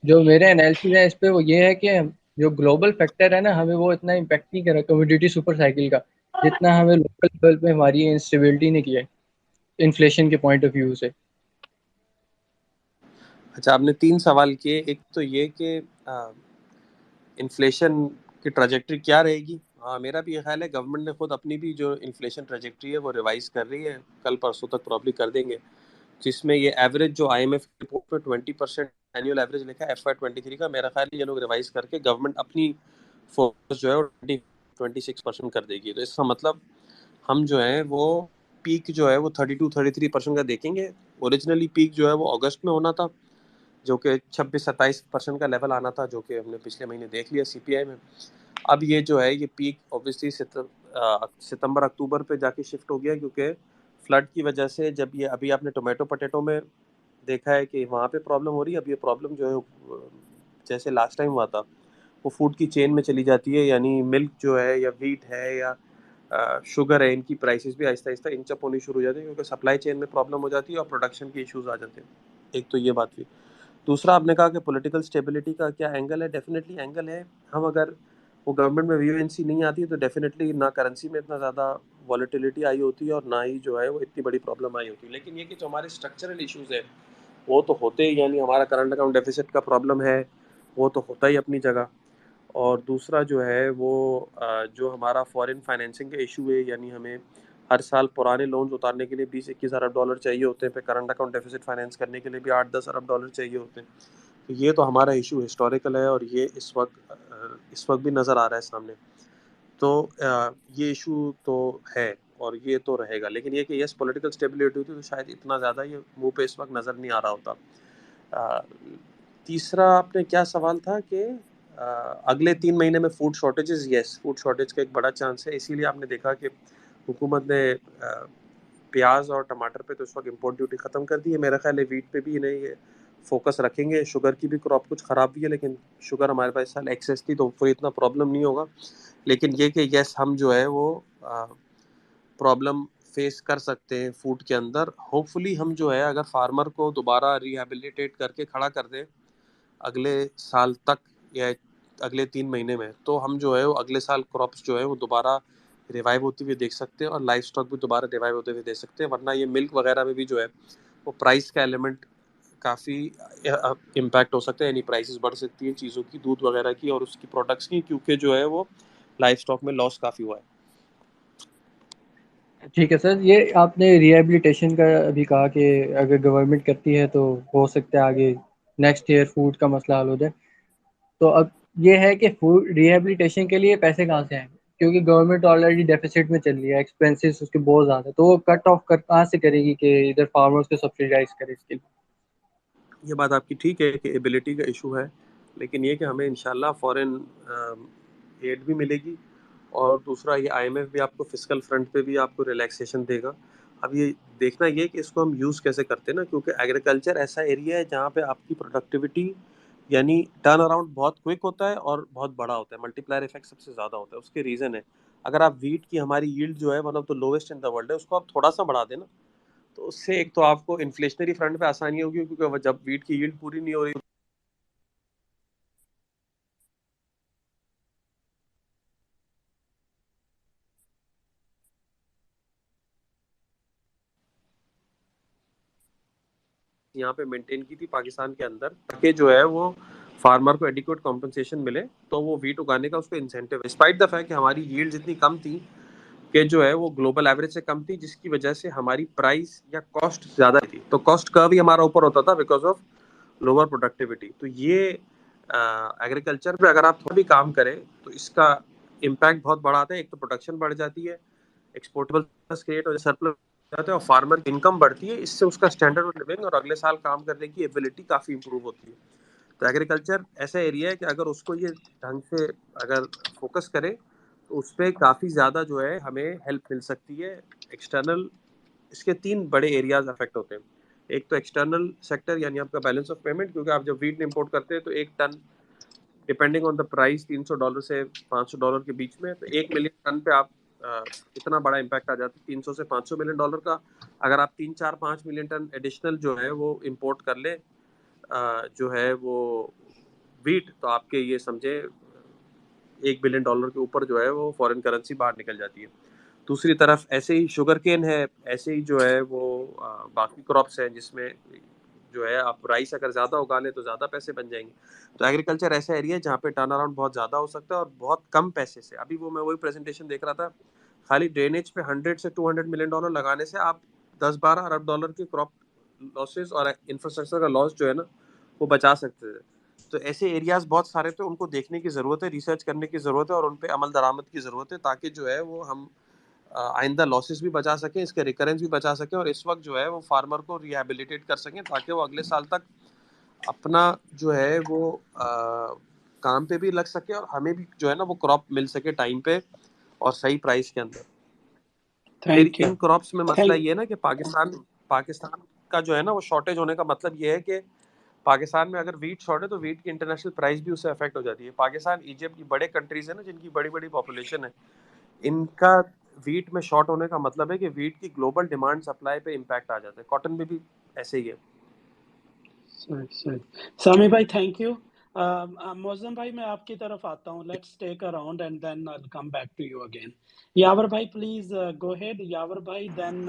C: जो मेरे एनालिसिस है इस पे वो ये है कि जो ग्लोबल फैक्टर है ना, हमें वो इतना इम्पेक्ट नहीं करा कमोडिटी सुपर साइकिल का, जितना हमें लोकल लेवल पे हमारी इंस्टेबिलिटी ने किया है इन्फ्लेशन के पॉइंट ऑफ व्यू से।
B: अच्छा, आपने 3 सवाल किए। एक तो ये कि इन्फ्लेशन की ट्रैजेक्टरी क्या रहेगी। हाँ, मेरा भी ये ख्याल है गवर्नमेंट ने खुद अपनी भी जो इन्फ्लेशन ट्रैजेक्टरी है वो रिवाइज कर रही है, कल परसों तक प्रॉब्ली कर देंगे, जिसमें ये एवरेज जो IMF रिपोर्ट में 20% एनुअल एवरेज लिखा है FY23 का, मेरा ख्याल है ये लोग रिवाइज करके गवर्नमेंट अपनी फोकस जो है वो 26% कर देगी। तो इसका मतलब हम जो है वो पीक जो है वो 32-33% का देखेंगे। ओरिजिनली पीक जो है वो अगस्त में होना था, जो कि 26-27% का लेवल आना था, जो कि हमने पिछले महीने देख लिया CPI में। अब ये जो है ये पीक ऑब्वियसली सितंबर अक्टूबर पे जाके शिफ्ट हो गया, क्योंकि फ्लड की वजह से जब ये अभी आपने टोमेटो पटेटो में देखा है कि वहाँ पे प्रॉब्लम हो रही है। अब ये प्रॉब्लम जो है जैसे लास्ट टाइम हुआ था वो फूड की चेन में चली जाती है, यानी मिल्क जो है या वीट है या शुगर है, इनकी प्राइसेस भी आहिस्ता आहिस्ता इंच अप होनी शुरू हो जाती है, क्योंकि सप्लाई चेन में प्रॉब्लम हो जाती है और प्रोडक्शन के इश्यूज आ जाते हैं। एक तो ये बात हुई। दूसरा, आपने कहा कि पॉलिटिकल स्टेबिलिटी का क्या एंगल है। डेफिनेटली एंगल है। हम अगर वो गवर्नमेंट में वीओएनसी नहीं आती तो डेफिनेटली ना करेंसी में इतना ज़्यादा वॉलेटिलिटी आई होती है और ना ही जो है वो इतनी बड़ी प्रॉब्लम आई होती है। लेकिन ये कि जो हमारे स्ट्रक्चरल इश्यूज है वो तो होते ही, यानी हमारा करंट अकाउंट डेफिसिट का प्रॉब्लम है वो तो होता ही अपनी जगह। और दूसरा जो है वो जो हमारा फॉरेन फाइनेंसिंग का इशू है, यानी हमें हर साल पुराने लोन्स उतारने के लिए 20-21 अरब डॉलर चाहिए होते हैं, फिर करंट अकाउंट डेफिसिट फाइनेंस करने के लिए भी 8-10 अरब डॉलर चाहिए होते हैं। तो ये तो हमारा इशू हिस्टोरिकल है और ये इस वक्त भी नज़र आ रहा है सामने। तो ये इशू तो है और ये तो रहेगा। लेकिन ये कि यस पॉलिटिकल स्टेबिलिटी होती तो शायद इतना ज़्यादा ये मुंह पे इस वक्त नज़र नहीं आ रहा होता। अ, तीसरा आपने क्या सवाल था कि अगले 3 महीने में food shortages. Yes, food shortage का एक बड़ा चांस है, इसीलिए आपने देखा कि हुकूमत ने प्याज और टमाटर पे तो इस वक्त इम्पोर्ट ड्यूटी ख़त्म कर दी है। मेरा ख्याल है वीट पे भी नहीं ये फोकस रखेंगे। शुगर की भी क्रॉप कुछ ख़राब भी है, लेकिन शुगर हमारे पास इस साल एक्सेस थी तो कोई इतना प्रॉब्लम नहीं होगा। लेकिन ये कि यस हम जो है वो प्रॉब्लम फेस कर सकते हैं फूड के अंदर। होपफुली हम जो है अगर फार्मर को दोबारा रिहेबिलिटेट करके खड़ा कर दें अगले साल तक या अगले 3 महीने में, तो हम जो है वो अगले साल क्रॉप्स जो है वो दोबारा रिवाइव होती हुई देख सकते हैं और लाइफ स्टॉक भी दोबारा रिवाइव होते हुए देख सकते हैं। वरना ये मिल्क वगैरह में भी जो है वो प्राइस का एलिमेंट काफ़ी इम्पैक्ट हो सकता है, यानी प्राइसेस बढ़ सकती हैं चीज़ों की, दूध वगैरह की और उसकी प्रोडक्ट्स की, क्योंकि जो है वो लाइफ स्टॉक में लॉस काफ़ी हुआ है।
C: ठीक है सर, ये आपने रिहेबिलिटेशन का अभी कहा कि अगर गवर्नमेंट करती है तो हो सकता है आगे नेक्स्ट ईयर फूड का मसला हल हो जाए। तो अब ये है कि फूड रिहेबिलिटेशन के लिए पैसे कहाँ से आएंगे, क्योंकि गवर्नमेंट ऑलरेडी डेफिसिट में चल रही है, एक्सपेंसेस उसके बहुत ज़्यादा है, तो वो कट ऑफ कर कहाँ से करेगी कि इधर फार्मर्स को सब्सिडाइज करे इसके लिए?
B: ये बात आपकी ठीक है कि एबिलिटी का इशू है। लेकिन ये कि हमें इंशाल्लाह फॉरेन एड भी मिलेगी, और दूसरा ये आईएमएफ भी आपको फिस्कल फ्रंट पे भी आपको रिलैक्सेशन देगा। अब ये देखना ये कि इसको हम यूज़ कैसे करते हैं ना, क्योंकि एग्रीकल्चर ऐसा एरिया है जहाँ पे आपकी प्रोडक्टिविटी यानी टर्न अराउंड बहुत क्विक होता है और बहुत बड़ा होता है, मल्टीप्लायर इफेक्ट सबसे ज़्यादा होता है। उसके रीज़न है, अगर आप वीट की हमारी यील्ड जो है one of the lowest in the world है, उसको आप थोड़ा सा बढ़ा देना, तो उससे एक तो आपको इन्फ्लेशनरी फ्रंट पे आसानी होगी, क्योंकि जब वीट की यील्ड पूरी नहीं हो रही यहाँ पे मेंटेन की थी पाकिस्तान के अंदर, ताकि जो है वो फार्मर को एडिक्वेट कॉम्पनसेशन मिले, तो वो वीट उगाने का उसको इंसेंटिव है। स्पाइट द फैक्ट कि हमारी यील्ड इतनी कम थी कि जो है वो ग्लोबल एवरेज से कम थी, जिसकी वजह से हमारी प्राइस या कॉस्ट ज़्यादा थी, तो कॉस्ट कर्व भी हमारा ऊपर होता था बिकॉज ऑफ लोअर प्रोडक्टिविटी। तो ये एग्रीकल्चर पे अगर आप थोड़ा भी काम करें तो इसका इम्पैक्ट बहुत बड़ा आता है। एक तो प्रोडक्शन बढ़ जाती है, एक्सपोर्टेबल क्रिएट हो सरप्लस जाते हैं, और फार्मर की इनकम बढ़ती है, इससे उसका स्टैंडर्ड ऑफ लिविंग और अगले साल काम करने की एबिलिटी काफ़ी इंप्रूव होती है। तो एग्रीकल्चर ऐसा एरिया है कि अगर उसको ये ढंग से अगर फोकस करें तो उस पर काफ़ी ज़्यादा जो है हमें हेल्प मिल सकती है। एक्सटर्नल इसके तीन बड़े एरियाज अफेक्ट होते हैं। एक तो एक्सटर्नल सेक्टर यानी आपका बैलेंस ऑफ पेमेंट, क्योंकि आप जब वीट इंपोर्ट करते हैं तो एक ton depending on the price $300 से $500 के बीच में, तो 1 मिलियन टन पे आप इतना बड़ा इम्पैक्ट आ जाता है, 300 से $500 मिलियन का। अगर आप 3 4 5 मिलियन टन एडिशनल जो है वो इम्पोर्ट कर ले जो है वो वीट, तो आपके ये समझे $1 बिलियन के ऊपर जो है वो फॉरेन करेंसी बाहर निकल जाती है। दूसरी तरफ ऐसे ही शुगर केन है, ऐसे ही जो है वो बाकी क्रॉप्स हैं जिसमें जो है आप राइस अगर ज़्यादा उगा लें तो ज़्यादा पैसे बन जाएंगे। तो एग्रीकल्चर ऐसा एरिया है जहाँ पे टर्न अराउंड बहुत ज़्यादा हो सकता है और बहुत कम पैसे से। अभी वो मैं वही प्रेजेंटेशन देख रहा था, खाली ड्रेनेज पे 100 से $200 मिलियन लगाने से आप 10 12 अरब डॉलर की क्रॉप लॉसेस और इंफ्रास्ट्रक्चर का लॉस जो है ना वो बचा सकते थे। तो ऐसे एरियाज बहुत सारे थे, उनको देखने की ज़रूरत है, रिसर्च करने की ज़रूरत है और उन पर अमल दरामद की ज़रूरत है, ताकि जो है वो हम आइंदा लॉसेस भी बचा सकें, इसके रिकरेंस भी बचा सकें, और इस वक्त जो है वो फार्मर को रिहेबिलिटेट कर सकें, ताकि वो अगले साल तक अपना जो है वो काम पे भी लग सके और हमें भी जो है ना वो क्रॉप मिल सके टाइम पे और सही प्राइस के अंदर। फिर
A: थैंक यू।
B: इन क्रॉप्स में मसला
A: थैंक
B: ये है ना कि पाकिस्तान का जो है ना वो शॉर्टेज होने का मतलब ये है कि पाकिस्तान में अगर वीट शॉर्ट है तो वीट की इंटरनेशनल प्राइस भी उससे अफेक्ट हो जाती है। पाकिस्तान, इजिप्ट की बड़े कंट्रीज है ना जिनकी बड़ी बड़ी पॉपुलेशन है, इनका वीट में शॉर्ट होने का मतलब है कि वीट की ग्लोबल डिमांड सप्लाई पे इम्पैक्ट आ जाता है। कॉटन में भी ऐसे ही है।
A: सही सही। सामी भाई थैंक यू। मौजम भाई मैं आपकी तरफ आता हूँ। Let's take a round and then I will come back to you again. Yawar भाई प्लीज गो अहेड। यावर भाई, देन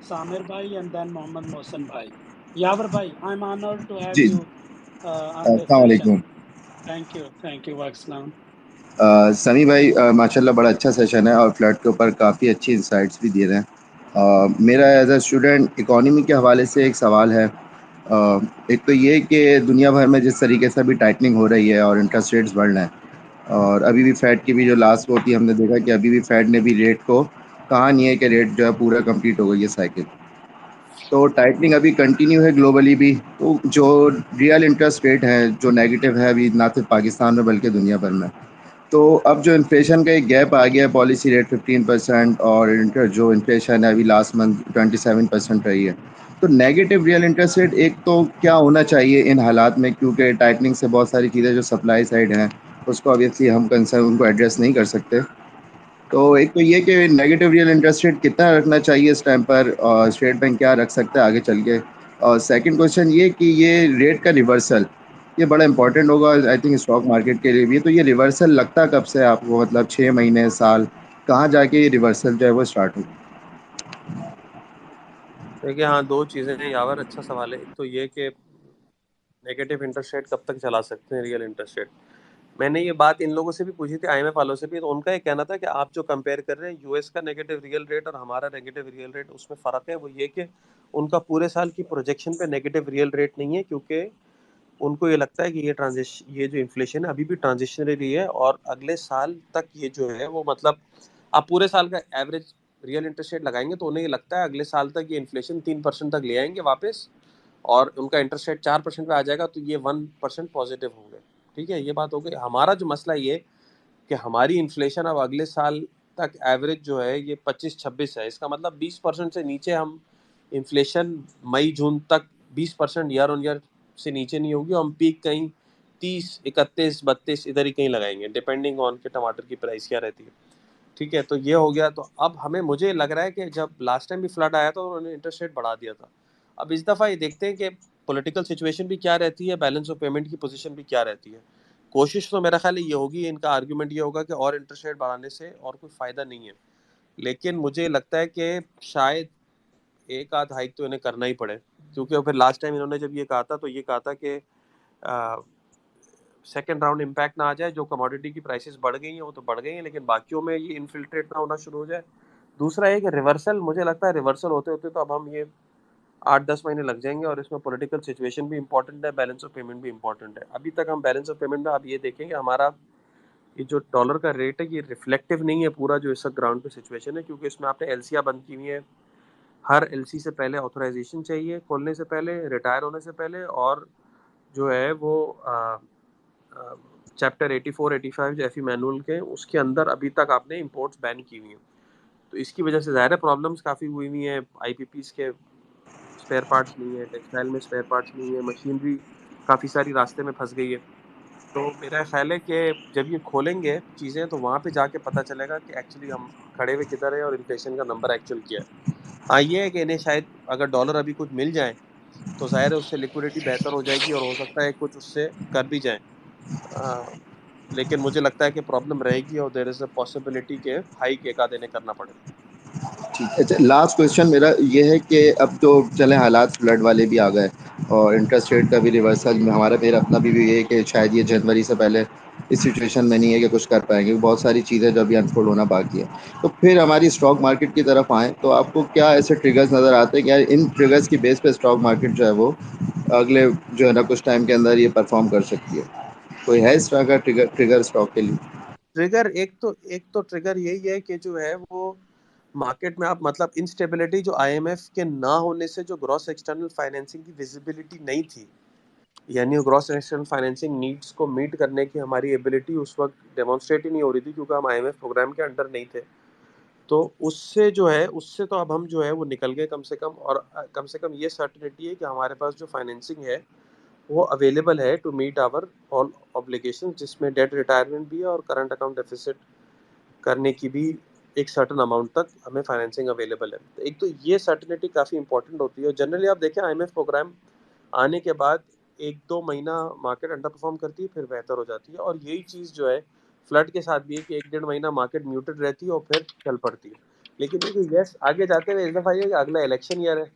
A: सामिर भाई एंड देन मोहम्मद मोहसिन भाई। यावर भाई, I am honoured to have
D: जी
A: यू ऑन दिस
D: अस्सलाम
A: सेशन।
D: वालेकुम।
A: थैंक यू वालेकुम।
D: समी भाई माशाल्लाह बड़ा अच्छा सेशन है और फ्लड के ऊपर काफ़ी अच्छी इंसाइट्स भी दे रहे हैं। मेरा एज अ स्टूडेंट इकोनॉमी के हवाले से एक सवाल है। एक तो ये कि दुनिया भर में जिस तरीके से अभी टाइटनिंग हो रही है और इंटरेस्ट रेट्स बढ़ रहे हैं, और अभी भी फेड की भी जो लास्ट वो थी हमने देखा कि अभी भी फेड ने भी रेट को कहा नहीं है कि रेट जो है पूरा कंप्लीट हो गई है साइकिल। तो टाइटनिंग अभी कंटिन्यू है ग्लोबली भी। तो जो रियल इंटरेस्ट रेट है जो नेगेटिव है अभी ना सिर्फ पाकिस्तान में बल्कि दुनिया भर में। तो अब जो इन्फ्लेशन का एक गैप आ गया है, पॉलिसी रेट 15% और जो इन्फ्लेशन है अभी लास्ट मंथ 27% रही है। तो नेगेटिव रियल इंटरेस्ट रेट एक तो क्या होना चाहिए इन हालात में, क्योंकि टाइटनिंग से बहुत सारी चीज़ें जो सप्लाई साइड हैं उसको ऑब्वियसली हम कंसर्न उनको एड्रेस नहीं कर सकते। तो एक तो ये कि नेगेटिव रियल इंटरेस्ट रेट कितना रखना चाहिए इस टाइम पर, और स्टेट बैंक क्या रख सकता है आगे चल के। और सेकंड क्वेश्चन ये कि ये रेट का रिवर्सल ये बड़ा इंपॉर्टेंट होगा आई थिंक स्टॉक मार्केट के लिए भी। तो ये रिवर्सल लगता कब से आपको, मतलब 6 महीने, साल, कहाँ जाके ये रिवर्सल जो है वो स्टार्ट होगा?
B: देखिए हाँ, दो चीज़ें हैं यावर, अच्छा सवाल है। एक तो ये कि नेगेटिव इंटरेस्ट रेट कब तक चला सकते हैं रियल इंटरेस्ट रेट। मैंने ये बात इन लोगों से भी पूछी थी, आईएमएफ वालों से भी, तो उनका ये कहना था कि आप जो कंपेयर कर रहे हैं यूएस का नेगेटिव रियल रेट और हमारा नेगेटिव रियल रेट, उसमें फ़र्क है। वो ये कि उनका पूरे साल की प्रोजेक्शन पे नेगेटिव रियल रेट नहीं है, क्योंकि उनको ये लगता है कि ये जो इन्फ्लेशन है अभी भी ट्रांजिशनरी है, और अगले साल तक ये जो है वो मतलब आप पूरे साल का एवरेज रियल इंटरेस्ट रेट लगाएंगे तो उन्हें ये लगता है अगले साल तक ये इन्फ्लेशन 3% तक ले आएंगे वापस, और उनका इंटरेस्ट रेट 4% पे आ जाएगा, तो ये 1% पॉजिटिव होंगे। ठीक है, ये बात हो गई। हमारा जो मसला ये कि हमारी इन्फ्लेशन अब अगले साल तक एवरेज जो है ये 25-26 है। इसका मतलब 20% से नीचे हम इन्फ्लेशन मई जून तक 20% ईयर ऑन ईयर से नीचे नहीं होगी। हम पीक कहीं 30, 31, 32 इधर ही कहीं लगाएंगे, डिपेंडिंग ऑन के टमाटर की प्राइस क्या रहती है। ठीक है, तो ये हो गया। तो अब हमें मुझे लग रहा है कि जब लास्ट टाइम भी फ्लड आया था तो उन्होंने इंटरेस्ट रेट बढ़ा दिया था। अब इस दफ़ा ये देखते हैं कि पॉलिटिकल सिचुएशन भी क्या रहती है, बैलेंस ऑफ पेमेंट की पोजीशन भी क्या रहती है। कोशिश तो मेरा ख्याल है ये होगी, इनका आर्ग्यूमेंट ये होगा कि और इंटरेस्ट रेट बढ़ाने से और कोई फ़ायदा नहीं है। लेकिन मुझे लगता है कि शायद एक आध हाइक तो इन्हें करना ही पड़े, क्योंकि फिर लास्ट टाइम इन्होंने जब ये कहा था तो ये कहा था कि सेकेंड राउंड इम्पैक्ट ना आ जाए। जो कमोडिटी की प्राइसेस बढ़ गई हैं वो तो बढ़ गई हैं, लेकिन बाकियों में ये इन्फिल्ट्रेट ना होना शुरू हो जाए। दूसरा है कि रिवर्सल, मुझे लगता है रिवर्सल होते होते तो अब हम ये 8-10 महीने लग जाएंगे, और इसमें पॉलिटिकल सिचुएशन भी इंपॉर्टेंट है, बैलेंस ऑफ पेमेंट भी इंपॉर्टेंट है। अभी तक हम बैलेंस ऑफ पेमेंट में आप ये देखेंगे हमारा ये जो डॉलर का रेट है ये रिफ्लेक्टिव नहीं है पूरा जो इस वक्त ग्राउंड पे सिचुएशन है, क्योंकि इसमें आपने एलसीआर बंद की हुई है। हर एलसी से पहले ऑथराइजेशन चाहिए, खोलने से पहले, रिटायर होने से पहले, और जो है वो चैप्टर 84, 85 जो एफी मैनुअल के उसके अंदर अभी तक आपने इंपोर्ट्स बैन की हुई हैं। तो इसकी वजह से ज़ाहिर है प्रॉब्लम्स काफ़ी हुई हुई हैं। आईपीपीस के स्पेयर पार्ट्स नहीं है, टेक्सटाइल में स्पेयर पार्ट्स नहीं है, मशीनरी काफ़ी सारी रास्ते में फंस गई है। तो मेरा ख्याल है कि जब ये खोलेंगे चीज़ें तो वहाँ पे जाके पता चलेगा कि एक्चुअली हम खड़े हुए किधर है और इन्फ्लेशन का नंबर एक्चुअल क्या है। हाँ, ये है कि इन्हें शायद अगर डॉलर अभी कुछ मिल जाए तो ज़ाहिर है उससे लिक्विडिटी बेहतर हो जाएगी और हो सकता है कुछ उससे कर भी जाए। लेकिन मुझे लगता है कि प्रॉब्लम रहेगी और देयर इज़ अ पॉसिबिलिटी के हाइक एक आध इन्हें करना पड़े।
D: ठीक है। अच्छा, लास्ट क्वेश्चन मेरा ये है कि अब तो चले हालात फ्लड वाले भी आ गए और इंटरेस्ट रेट का भी रिवर्सल में हमारा मेरा अपना भी ये है कि शायद ये जनवरी से पहले इस सिचुएशन में नहीं है कि कुछ कर पाएंगे। बहुत सारी चीज़ें जो अभी अनफोल्ड होना बाकी है। तो फिर हमारी स्टॉक मार्केट की तरफ आएँ तो आपको क्या ऐसे ट्रिगर्स नज़र आते हैं कि यार इन ट्रिगर्स की बेस पे स्टॉक मार्केट जो है वो अगले जो है ना कुछ टाइम के अंदर ये परफॉर्म कर सकती है? कोई है इस तरह का ट्रिगर स्टॉक के लिए?
B: ट्रिगर एक तो ट्रिगर यही है कि जो है वो मार्केट में आप मतलब इंस्टेबिलिटी जो आईएमएफ के ना होने से जो ग्रॉस एक्सटर्नल फाइनेंसिंग की विजिबिलिटी नहीं थी, यानी ग्रॉस एक्सटर्नल फाइनेंसिंग नीड्स को मीट करने की हमारी एबिलिटी उस वक्त डेमोन्स्ट्रेट ही नहीं हो रही थी, क्योंकि हम आईएमएफ प्रोग्राम के अंडर नहीं थे। तो उससे जो है उससे तो अब हम जो है वो निकल गए कम से कम, और कम से कम ये सर्टिनिटी है कि हमारे पास जो फाइनेंसिंग है वो अवेलेबल है to meet our all obligation, जिसमें डेट रिटायरमेंट भी है और करंट अकाउंट डेफिसिट करने की भी एक सर्टेन अमाउंट तक हमें फाइनेंसिंग अवेलेबल है। तो एक तो ये सर्टेनिटी काफ़ी इंपॉर्टेंट होती है। और जनरली आप देखें आईएमएफ प्रोग्राम आने के बाद 1-2 महीना मार्केट अंडर परफॉर्म करती है, फिर बेहतर हो जाती है। और यही चीज़ जो है फ्लड के साथ भी है कि 1-1.5 महीना मार्केट म्यूटेड रहती है और फिर चल पड़ती है। लेकिन ये कि यस आगे जाते हुए इस दफ़ा ये कि अगला इलेक्शन ईयर है,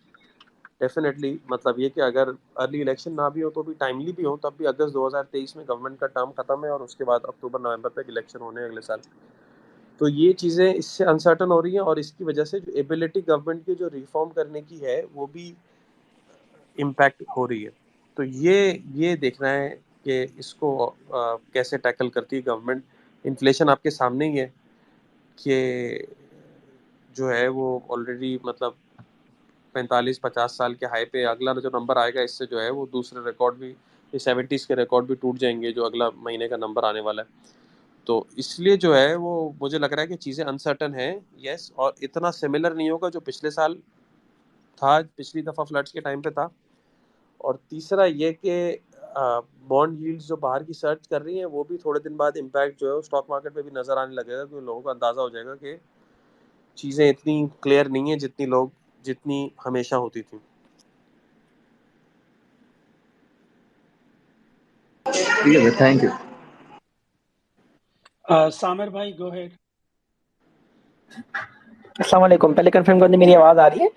B: डेफिनेटली मतलब ये कि अगर अर्ली इलेक्शन ना भी हो तो भी टाइमली भी हो, तब भी अगस्त 2023 में गवर्नमेंट का टर्म खत्म है और उसके बाद अक्टूबर-नवंबर तक इलेक्शन होने हैं अगले साल। तो ये चीज़ें इससे अनसर्टन हो रही हैं और इसकी वजह से जो एबिलिटी गवर्नमेंट की जो रिफॉर्म करने की है वो भी इम्पैक्ट हो रही है। तो ये देखना है कि इसको कैसे टैकल करती है गवर्नमेंट। इन्फ्लेशन आपके सामने ही है कि जो है वो ऑलरेडी मतलब 45-50 साल के हाई पे अगला जो नंबर आएगा, इससे जो है वो दूसरे रिकॉर्ड भी, ये 70s के रिकॉर्ड भी टूट जाएंगे जो अगला महीने का नंबर आने वाला है। तो इसलिए जो है वो मुझे लग रहा है कि चीज़ें अनसर्टन हैं, यस, और इतना सिमिलर नहीं होगा जो पिछले साल था, पिछली दफ़ा फ्लड्स के टाइम पे था। और तीसरा ये कि बॉन्ड यील्ड्स जो बाहर की सर्च कर रही हैं वो भी थोड़े दिन बाद इम्पैक्ट जो है स्टॉक मार्केट पे भी नज़र आने लगेगा, क्योंकि लोगों को अंदाज़ा हो जाएगा कि चीज़ें इतनी क्लियर नहीं है जितनी हमेशा होती थी।
D: ठीक है सर, थैंक यू।
A: सामिर भाई गो अहेड।
E: अस्सलाम वालेकुम, पहले कंफर्म कर दें मेरी आवाज़ आ रही है?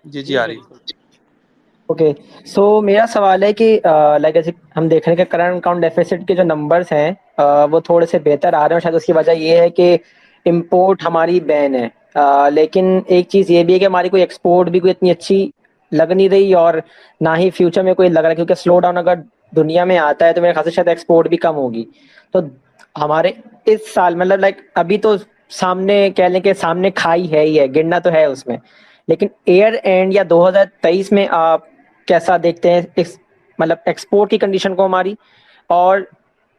B: जी
A: जी
B: आ रही है।
A: बिल्कुल।
E: ओके, सो मेरा सवाल है कि लाइक ऐसे हम देख रहे हैं कि करंट अकाउंट डेफिसिट के जो नंबर्स हैं वो थोड़े से बेहतर आ रहे हैं, और शायद उसकी वजह ये है कि इंपोर्ट हमारी बैन है। लेकिन एक चीज़ ये भी है कि हमारी कोई एक्सपोर्ट भी कोई इतनी अच्छी लग नहीं रही, और ना ही फ्यूचर में कोई लग रहा है, क्योंकि स्लो डाउन अगर दुनिया में आता है तो मेरे ख्याल से शायद एक्सपोर्ट भी कम होगी। तो हमारे इस साल मतलब लाइक अभी तो सामने कह लें कि सामने खाई है ही है, गिरना तो है उसमें, लेकिन ईयर एंड या 2023 में आप कैसा देखते हैं इस मतलब एक्सपोर्ट की कंडीशन को हमारी, और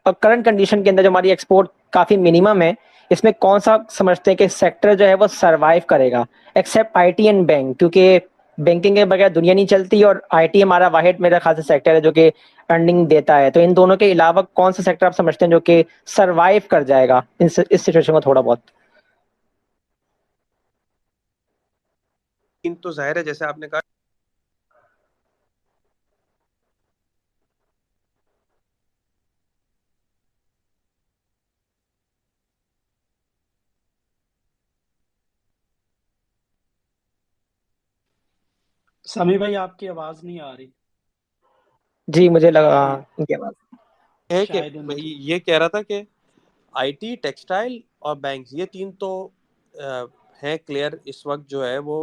E: करंट कंडीशन के अंदर जो हमारी एक्सपोर्ट काफ़ी मिनिमम है, इसमें कौन सा समझते हैं कि सेक्टर जो है वो सर्वाइव करेगा एक्सेप्ट आईटी एंड बैंक, क्योंकि बैंकिंग के बगैर दुनिया नहीं चलती और आईटी हमारा वाहिद मेरा खास सेक्टर है जो कि अर्निंग देता है। तो इन दोनों के अलावा कौन सा सेक्टर आप समझते हैं जो कि सर्वाइव कर जाएगा इस सिचुएशन को थोड़ा बहुत?
B: तो जाहिर है जैसे आपने कहा
A: समी भाई आपकी आवाज नहीं आ रही।
E: जी मुझे लगा इनकी आवाज
B: है कि
A: शायद
B: मैं
A: उनकी।
B: ये कह रहा था कि आईटी, टेक्सटाइल और बैंक, ये तीन तो हैं क्लियर इस वक्त जो है वो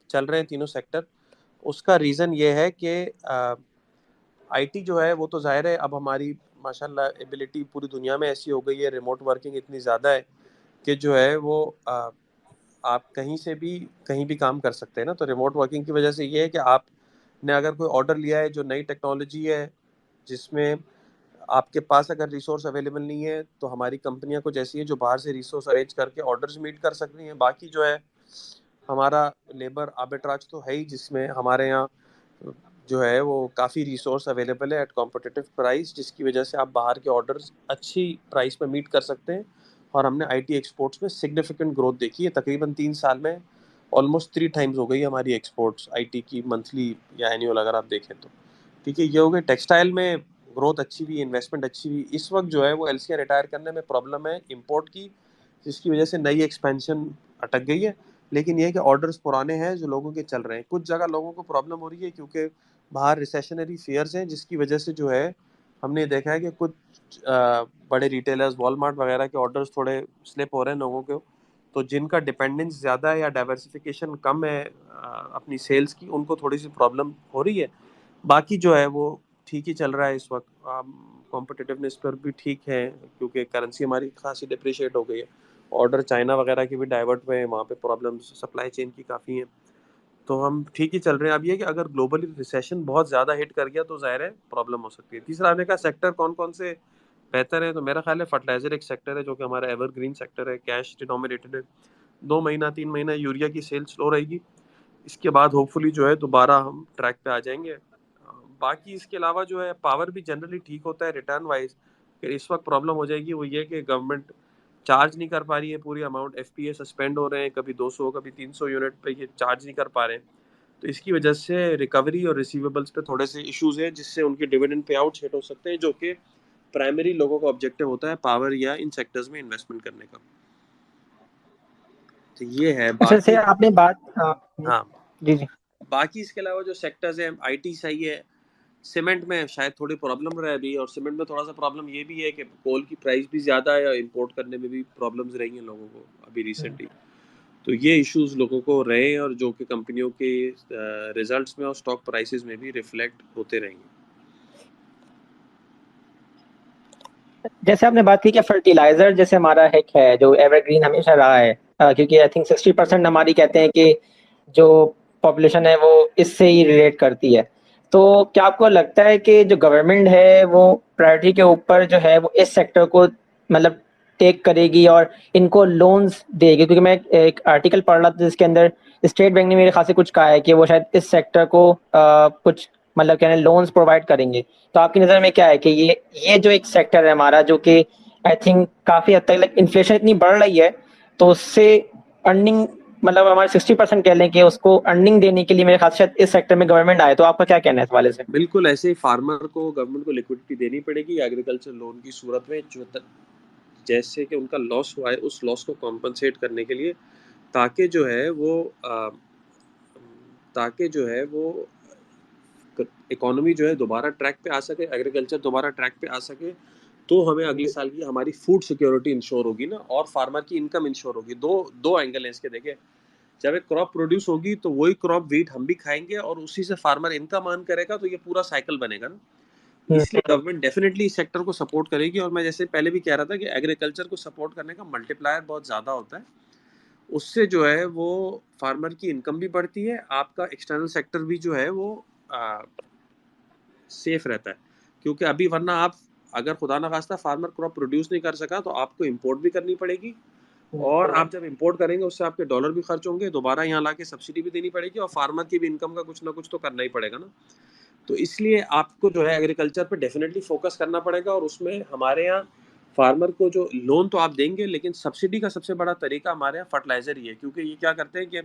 B: चल रहे हैं तीनों सेक्टर। उसका रीज़न ये है कि आईटी जो है वो तो जाहिर है अब हमारी माशाल्लाह एबिलिटी पूरी दुनिया में ऐसी हो गई है, रिमोट वर्किंग इतनी ज़्यादा है कि जो है वो आप कहीं भी काम कर सकते हैं ना। तो रिमोट वर्किंग की वजह से ये है कि आपने अगर कोई ऑर्डर लिया है जो नई टेक्नोलॉजी है, जिसमें आपके पास अगर रिसोर्स अवेलेबल नहीं है, तो हमारी कंपनियां कुछ ऐसी हैं जो बाहर से रिसोर्स अरेंज करके ऑर्डर्स मीट कर सकती हैं। बाकी जो है हमारा लेबर आर्बिट्राज तो है ही, जिसमें हमारे यहाँ जो है वो काफ़ी रिसोर्स अवेलेबल है एट कॉम्पिटिटिव प्राइस, जिसकी वजह से आप बाहर के ऑर्डर्स अच्छी प्राइस पे मीट कर सकते हैं। और हमने आईटी एक्सपोर्ट्स में सिग्निफिकेंट ग्रोथ देखी है, तकरीबन 3 साल में ऑलमोस्ट 3 टाइम्स हो गई है हमारी एक्सपोर्ट्स आईटी की, मंथली या एनुअल अगर आप देखें तो। ठीक है, ये हो गए टेक्सटाइल में ग्रोथ अच्छी हुई, इन्वेस्टमेंट अच्छी हुई। इस वक्त जो है वो एलसीआर रिटायर करने में प्रॉब्लम है इंपोर्ट की, जिसकी वजह से नई एक्सपेंशन अटक गई है। लेकिन ये है कि ऑर्डर्स पुराने हैं जो लोगों के चल रहे हैं। कुछ जगह लोगों को प्रॉब्लम हो रही है क्योंकि बाहर रिसेशनरी फियर्स हैं, जिसकी वजह से जो है हमने देखा है कि कुछ बड़े रिटेलर्स वॉलमार्ट वगैरह के ऑर्डर्स थोड़े स्लिप हो रहे हैं लोगों को। तो जिनका डिपेंडेंस ज़्यादा है या डाइवर्सिफिकेशन कम है अपनी सेल्स की, उनको थोड़ी सी प्रॉब्लम हो रही है। बाकी जो है वो ठीक ही चल रहा है इस वक्त। कॉम्पिटिटिवनेस पर भी ठीक है क्योंकि करेंसी हमारी खासी डिप्रिशिएट हो गई है। ऑर्डर चाइना वगैरह के भी डाइवर्ट हुए हैं, वहाँ पे प्रॉब्लम्स सप्लाई चेन की काफ़ी हैं। तो हम ठीक ही चल रहे हैं। अब ये है कि अगर ग्लोबली रिसेशन बहुत ज़्यादा हिट कर गया तो ज़ाहिर है प्रॉब्लम हो सकती है। तीसरा आपने कहा सेक्टर कौन कौन से बेहतर है, तो मेरा ख्याल है फर्टिलाइजर एक सेक्टर है जो कि हमारा एवरग्रीन सेक्टर है, कैश डिनोमिनेटेड है। 2 महीना 3 महीना यूरिया की सेल स्लो रहेगी, इसके बाद होपफुली जो है दोबारा हम ट्रैक पे आ जाएंगे। बाकी इसके अलावा जो है पावर भी जनरली ठीक होता है रिटर्न वाइज। फिर इस वक्त प्रॉब्लम हो जाएगी वो ये कि गवर्नमेंट चार्ज नहीं कर पा रही है पूरी अमाउंट, एफपीए सस्पेंड हो रहे हैं, कभी 200 कभी 300 यूनिट पे ये चार्ज नहीं कर पा रहे हैं। तो इसकी वजह से रिकवरी और रिसीवेबल्स पे थोड़े से इश्यूज हैं, जिससे उनके डिविडेंड पे आउट हिट हो सकते हैं, जो कि प्राइमरी लोगों का ऑब्जेक्टिव होता है पावर या इन सेक्टर्स में इन्वेस्टमेंट करने का। तो ये है
E: अच्छा से
B: बाकी।
E: आपने बात
B: हाँ,
E: जी जी
B: बाकी इसके अलावा जो सेक्टर्स हैं आईटी सही है। सीमेंट में शायद थोड़ी प्रॉब्लम रहे अभी, और सीमेंट में थोड़ा सा प्रॉब्लम ये भी है कि कोल की प्राइस भी ज़्यादा है और इंपोर्ट करने में भी प्रॉब्लम्स रही हैं लोगों को अभी रिसेंटली। तो ये इश्यूज लोगों को रहे हैं और जो कि कंपनियों के रिजल्ट्स में और स्टॉक प्राइसेस में भी रिफ्लेक्ट होते रहेंगे।
E: जैसे आपने बात की कि फर्टिलाइजर जैसे हमारा एक है जो एवरग्रीन हमेशा रहा है, क्योंकि आई थिंक 60% हमारी कहते हैं कि जो पॉपुलेशन है वो इससे ही रिलेट करती है। तो क्या आपको लगता है कि जो गवर्नमेंट है वो प्रायोरिटी के ऊपर जो है वो इस सेक्टर को मतलब टेक करेगी और इनको लोन्स देगी? क्योंकि मैं एक आर्टिकल पढ़ रहा था जिसके अंदर स्टेट बैंक ने मेरे ख्याल से कुछ कहा है कि वो शायद इस सेक्टर को कुछ मतलब क्या लोन्स प्रोवाइड करेंगे। तो आपकी नज़र में क्या है कि ये जो एक सेक्टर है हमारा जो कि आई थिंक काफ़ी हद तक लाइक इन्फ्लेशन इतनी बढ़ रही है तो उससे अर्निंग मतलब हमारे 60% कह लें कि उसको अर्निंग देने के लिए मेरे ख्याल से शायद इस सेक्टर में गवर्नमेंट आए। तो आपका क्या कहना है इस वाले से?
B: बिल्कुल ऐसे ही फार्मर को गवर्नमेंट को लिक्विडिटी देनी पड़ेगी एग्रीकल्चर लोन की सूरत में, जो जैसे कि उनका लॉस हुआ है उस लॉस को कॉम्पनसेट करने के लिए, ताकि जो है वो ताकि जो है वो इकोनॉमी जो है दोबारा ट्रैक पे आ सके, एग्रीकल्चर दोबारा ट्रैक पे आ सके। तो हमें अगले साल की हमारी फूड सिक्योरिटी इंश्योर होगी ना, और फार्मर की इनकम इंश्योर होगी। दो दो एंगल है इसके। देखिए, जब एक क्रॉप प्रोड्यूस होगी तो वही क्रॉप वीट हम भी खाएंगे और उसी से फार्मर इनकम अर्न करेगा, तो ये पूरा साइकिल बनेगा ना। इसलिए गवर्नमेंट डेफिनेटली इस सेक्टर को सपोर्ट करेगी। और मैं जैसे पहले भी कह रहा था कि एग्रीकल्चर को सपोर्ट करने का मल्टीप्लायर बहुत ज़्यादा होता है। उससे जो है वो फार्मर की इनकम भी बढ़ती है, आपका एक्सटर्नल सेक्टर भी जो है वो सेफ रहता है। क्योंकि अभी वरना आप अगर खुदा ना खास्ता फार्मर क्रॉप प्रोड्यूस नहीं कर सका तो आपको इंपोर्ट भी करनी पड़ेगी, और आप जब इंपोर्ट करेंगे उससे आपके डॉलर भी खर्च होंगे, दोबारा यहाँ लाके सब्सिडी भी देनी पड़ेगी, और फार्मर की भी इनकम का कुछ ना कुछ तो करना ही पड़ेगा ना। तो इसलिए आपको जो है एग्रीकल्चर पे डेफिनेटली फोकस करना पड़ेगा, और उसमें हमारे यहाँ फार्मर को जो लोन तो आप देंगे, लेकिन सब्सिडी का सबसे बड़ा तरीका हमारे यहाँ फर्टिलाइजर ही है, क्योंकि ये क्या करते हैं कि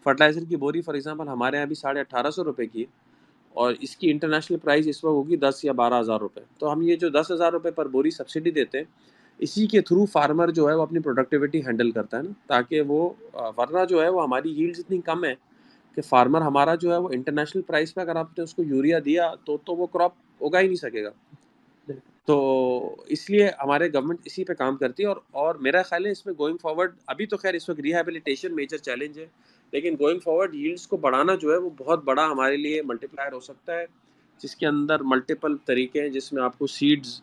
B: फर्टिलाइजर की बोरी फॉर एग्जांपल हमारे यहाँ अभी 1850 रुपये की, और इसकी इंटरनेशनल प्राइस इस वक्त होगी 10 या 12 हज़ार रुपये। तो हम ये जो 10,000 रुपये पर बोरी सब्सिडी देते हैं, इसी के थ्रू फार्मर जो है वो अपनी प्रोडक्टिविटी हैंडल करता है ना, ताकि वो वरना जो है वो हमारी यील्ड इतनी कम है कि फार्मर हमारा जो है वो इंटरनेशनल प्राइस पे अगर आपने उसको यूरिया दिया तो वो क्रॉप उगा ही नहीं सकेगा। तो इसलिए हमारे गवर्नमेंट इसी पे काम करती है, और मेरा ख्याल है इसमें गोइंग फॉरवर्ड, अभी तो खैर इस वक्त रिहैबिलिटेशन मेजर चैलेंज है, लेकिन गोइंग फॉरवर्ड यील्ड्स को बढ़ाना जो है वो बहुत बड़ा हमारे लिए मल्टीप्लायर हो सकता है, जिसके अंदर मल्टीपल तरीके हैं, जिसमें आपको सीड्स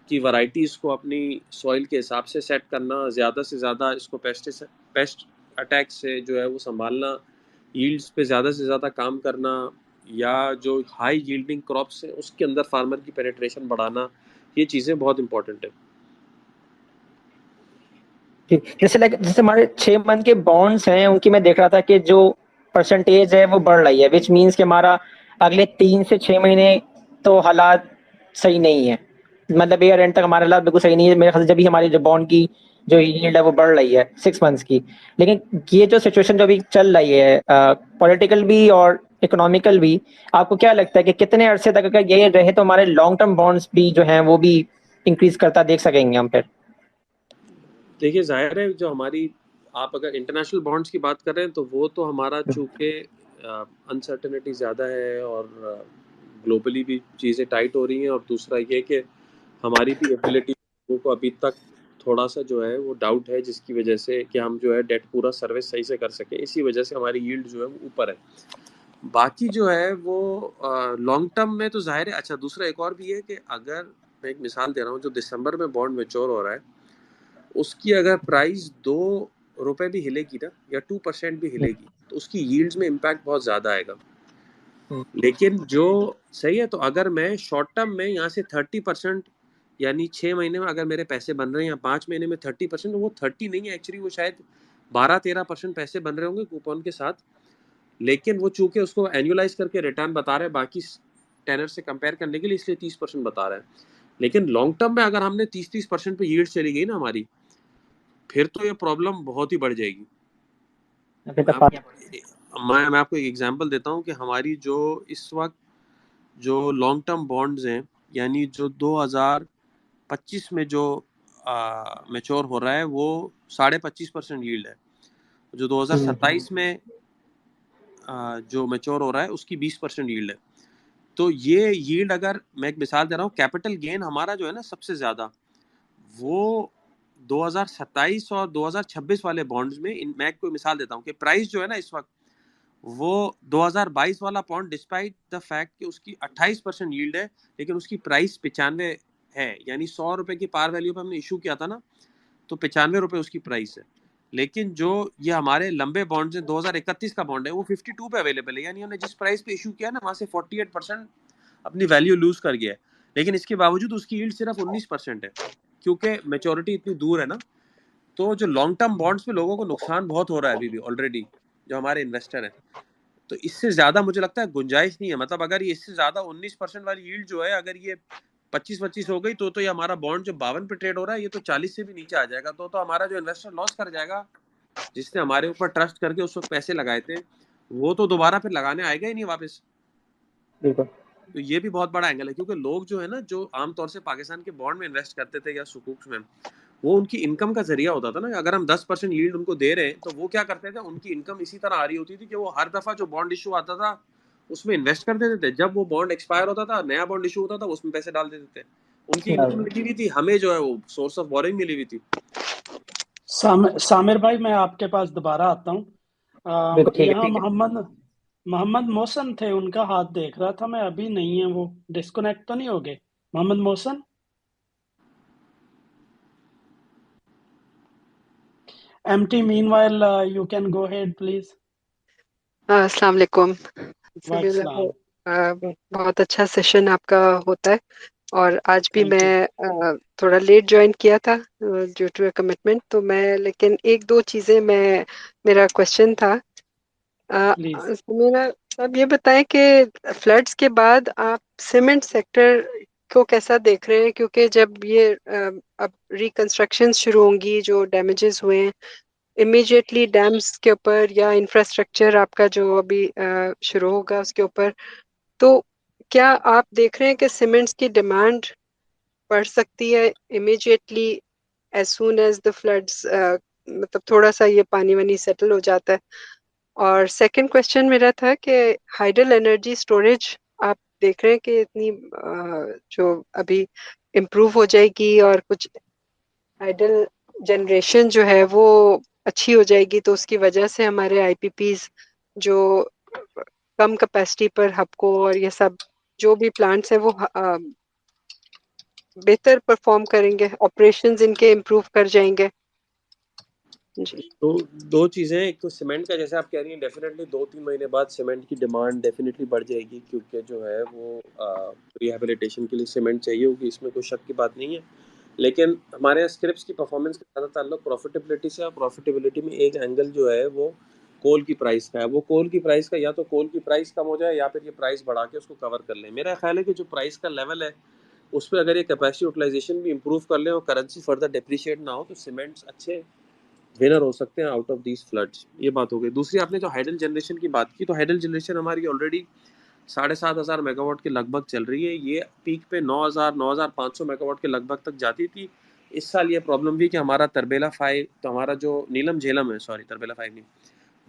B: की वैरायटीज़ को अपनी सॉइल के हिसाब से सेट करना, ज़्यादा से ज़्यादा इसको पेस्ट अटैक से जो है वो संभालना, यील्ड्स पे ज़्यादा से ज़्यादा काम करना, या जो हाई यील्डिंग क्रॉप्स हैं उसके अंदर फार्मर की पेनिट्रेशन बढ़ाना, ये चीज़ें बहुत इंपॉर्टेंट है।
E: जैसे हमारे 6 मंथ के बॉन्ड्स हैं, उनकी मैं देख रहा था कि जो परसेंटेज है वो बढ़ रही है, विच मीन्स कि हमारा अगले 3 से 6 महीने तो हालात सही नहीं है, मतलब ईयर एंड तक हमारे हालात बिल्कुल सही नहीं है मेरे ख्याल से, जब भी हमारी जो बॉन्ड की जो यील्ड है वो बढ़ रही है 6 मंथ्स की। लेकिन ये जो सिचुएशन जो अभी चल रही है पॉलिटिकल भी और इकोनॉमिकल भी, आपको क्या लगता है कि कितने अरसे तक अगर ये रहे तो हमारे लॉन्ग टर्म बॉन्ड्स भी जो हैं वो भी इंक्रीज करता देख सकेंगे हम फिर?
B: देखिए जाहिर है, जो हमारी आप अगर इंटरनेशनल बॉन्ड्स की बात कर रहे हैं तो वो तो हमारा चूँकि अनसर्टेनिटी ज़्यादा है, और ग्लोबली भी चीज़ें टाइट हो रही हैं, और दूसरा ये कि हमारी भी एबिलिटी को अभी तक थोड़ा सा जो है वो डाउट है, जिसकी वजह से कि हम जो है डेट पूरा सर्विस सही से कर सकें, इसी वजह से हमारी यील्ड जो है वो ऊपर है। बाकी जो है वो लॉन्ग टर्म में तो जाहिर है। अच्छा, दूसरा एक और भी है कि अगर मैं एक मिसाल दे रहा हूँ, जो दिसंबर में बॉन्ड मैच्योर हो रहा है उसकी अगर प्राइस 2 रुपए भी हिलेगी ना, या 2% भी हिलेगी, तो उसकी यील्ड्स में इम्पैक्ट बहुत ज़्यादा आएगा। लेकिन जो सही है, तो अगर मैं शॉर्ट टर्म में यहाँ से 30%, यानी 6 महीने में अगर मेरे पैसे बन रहे हैं, या 5 महीने में 30%, तो वो 30 नहीं है एक्चुअली, वो शायद 12-13% पैसे बन रहे होंगे कूपन के साथ, लेकिन वो चूंकि उसको एनुअलाइज करके रिटर्न बता रहे हैं बाकी टेनर से कंपेयर करने के लिए, इसलिए 30% बता रहे हैं। लेकिन लॉन्ग टर्म में अगर हमने 30% पे यील्ड चली गई ना हमारी, फिर तो ये प्रॉब्लम बहुत ही बढ़ जाएगी। मैं आपको एक एग्जांपल देता हूँ कि हमारी जो इस वक्त जो लॉन्ग टर्म बॉन्ड्स हैं, यानी जो 2025 में जो मैच्योर हो रहा है, वो 25.5% यील्ड है। जो 2027 में जो मैच्योर हो रहा है उसकी 20% यील्ड है। तो ये यील्ड, अगर मैं एक मिसाल दे रहा हूँ, कैपिटल गेन हमारा जो है ना सबसे ज़्यादा, वो 2027 और 2026 वाले बॉन्ड्स में, मैं कोई मिसाल देता हूँ कि प्राइस जो है ना इस वक्त, वो 2022 वाला बॉन्ड डिस्पाइट द फैक्ट कि उसकी 28% यील्ड है, लेकिन उसकी प्राइस 95 है, यानी 100 रुपये की पार वैल्यू पे हमने इशू किया था ना, तो 95 रुपये उसकी प्राइस है। लेकिन जो ये हमारे लंबे बॉन्ड्स हैं, 2031 का बॉन्ड है, वो 52 पे अवेलेबल है, यानी हमने जिस प्राइस पे इशू किया ना, वहाँ से 48% अपनी वैल्यू लूज कर गया है। लेकिन इसके बावजूद उसकी यील्ड सिर्फ 19% है, क्योंकि मेच्योरिटी इतनी दूर है ना। तो जो लॉन्ग टर्म बॉन्ड्स में लोगों को नुकसान बहुत हो रहा है अभी भी ऑलरेडी, जो हमारे इन्वेस्टर हैं। तो इससे ज़्यादा मुझे लगता है गुंजाइश नहीं है, मतलब अगर ये इससे ज़्यादा 19% वाली यील्ड जो है, अगर ये 25-25 हो गई, तो ये हमारा बॉन्ड जो 52 पे ट्रेड हो रहा है, ये तो 40 से भी नीचे आ जाएगा। तो हमारा जो इन्वेस्टर लॉस कर जाएगा, जिसने हमारे ऊपर ट्रस्ट करके उस वक्त पैसे लगाए थे, वो तो दोबारा फिर लगाने आएगा ही नहीं वापस। तो ये भी बहुत बड़ा एंगल है, क्योंकि लोग जो है ना, जो आमतौर से पाकिस्तान के बॉन्ड में इन्वेस्ट करते थे या सुकूक में, वो उनकी इनकम का जरिया होता था ना। अगर हम 10% यील्ड उनको दे रहे हैं, तो वो क्या करते थे, उनकी इनकम इसी तरह आ रही होती थी कि वो हर दफा जो बॉन्ड इशू आता था उसमें इन्वेस्ट कर देते थे। जब वो बॉन्ड एक्सपायर होता था, नया बॉन्ड इशू होता था, उसमें पैसे डाल देते थे। उनकी इनकम मिली हुई थी, हमें जो है वो सोर्स ऑफ बोरिंग मिली हुई थी।
A: सामिर भाई, मैं आपके पास दोबारा आता हूँ। यहाँ मोहम्मद मोहसन थे, उनका हाथ देख रहा था मैं, अभी नहीं है, वो डिस्कनेक्ट तो नहीं हो गए? Mohammad Mohsin, MT, meanwhile you can go ahead please.
F: अस्सलाम वालेकुम।
A: वालेकुम।
F: बहुत अच्छा सेशन आपका होता है, और आज भी
A: थैंक यू।
F: मैं थोड़ा लेट ज्वाइन किया था ड्यू टू कमिटमेंट, तो मैं लेकिन एक दो चीजें मेरा क्वेश्चन था।
A: प्लीज।
F: मेरा अब ये बताएं कि फ्लड्स के बाद आप सीमेंट सेक्टर को कैसा देख रहे हैं, क्योंकि जब ये अब रिकंस्ट्रक्शन शुरू होंगी, जो डैमेजेस हुए हैं इमीडिएटली डैम्स के ऊपर या इंफ्रास्ट्रक्चर आपका जो अभी शुरू होगा उसके ऊपर, तो क्या आप देख रहे हैं कि सीमेंट्स की डिमांड बढ़ सकती है immediately as soon as the floods, मतलब थोड़ा सा ये पानी वानी सेटल हो जाता है? और सेकंड क्वेश्चन मेरा था कि हाइडल एनर्जी स्टोरेज आप देख रहे हैं कि इतनी जो अभी इम्प्रूव हो जाएगी और कुछ हाइडल जनरेशन जो है वो अच्छी हो जाएगी, तो उसकी वजह से हमारे आईपीपीज जो कम कैपेसिटी पर हबको और ये सब जो भी प्लांट्स हैं वो बेहतर परफॉर्म करेंगे, ऑपरेशंस इनके इम्प्रूव कर जाएंगे जी।
B: तो दो चीज़ें, एक तो सीमेंट का जैसे आप कह रही हैं, डेफिनेटली 2-3 महीने बाद सीमेंट की डिमांड डेफिनेटली बढ़ जाएगी, क्योंकि जो है वो रिहैबिलिटेशन के लिए सीमेंट चाहिए होगी, इसमें कोई शक की बात नहीं है। लेकिन हमारे यहाँ स्क्रिप्स की परफॉर्मेंस का ज़्यादा ताल्लुक प्रॉफिटेबिलिटी से, और प्रॉफिटेबिलिटी में एक एंगल जो है वो कोल की प्राइस का है। वो कोल की प्राइस का, या तो कोल की प्राइस कम हो जाए या फिर ये प्राइस बढ़ा के उसको कवर कर लें। मेरा ख्याल है कि जो प्राइस का लेवल है उस पर अगर ये कैपेसिटी यूटिलाइजेशन भी इंप्रूव कर लें और करेंसी फर्दर डिप्रिशिएट ना हो, तो सीमेंट्स अच्छे विनर हो सकते हैं आउट ऑफ दीज फ्लड्स। ये बात हो गई। दूसरी, आपने जो हाइडल जनरेशन की बात की, तो हाइडल जनरेशन हमारी ऑलरेडी 7,500 मेगावाट के लगभग चल रही है। ये पीक पे 9,500 मेगावाट के लगभग तक जाती थी। इस साल ये प्रॉब्लम हुई कि हमारा तरबेला 5, तो हमारा जो नीलम झेलम है, सॉरी तरबेला 5 नहीं,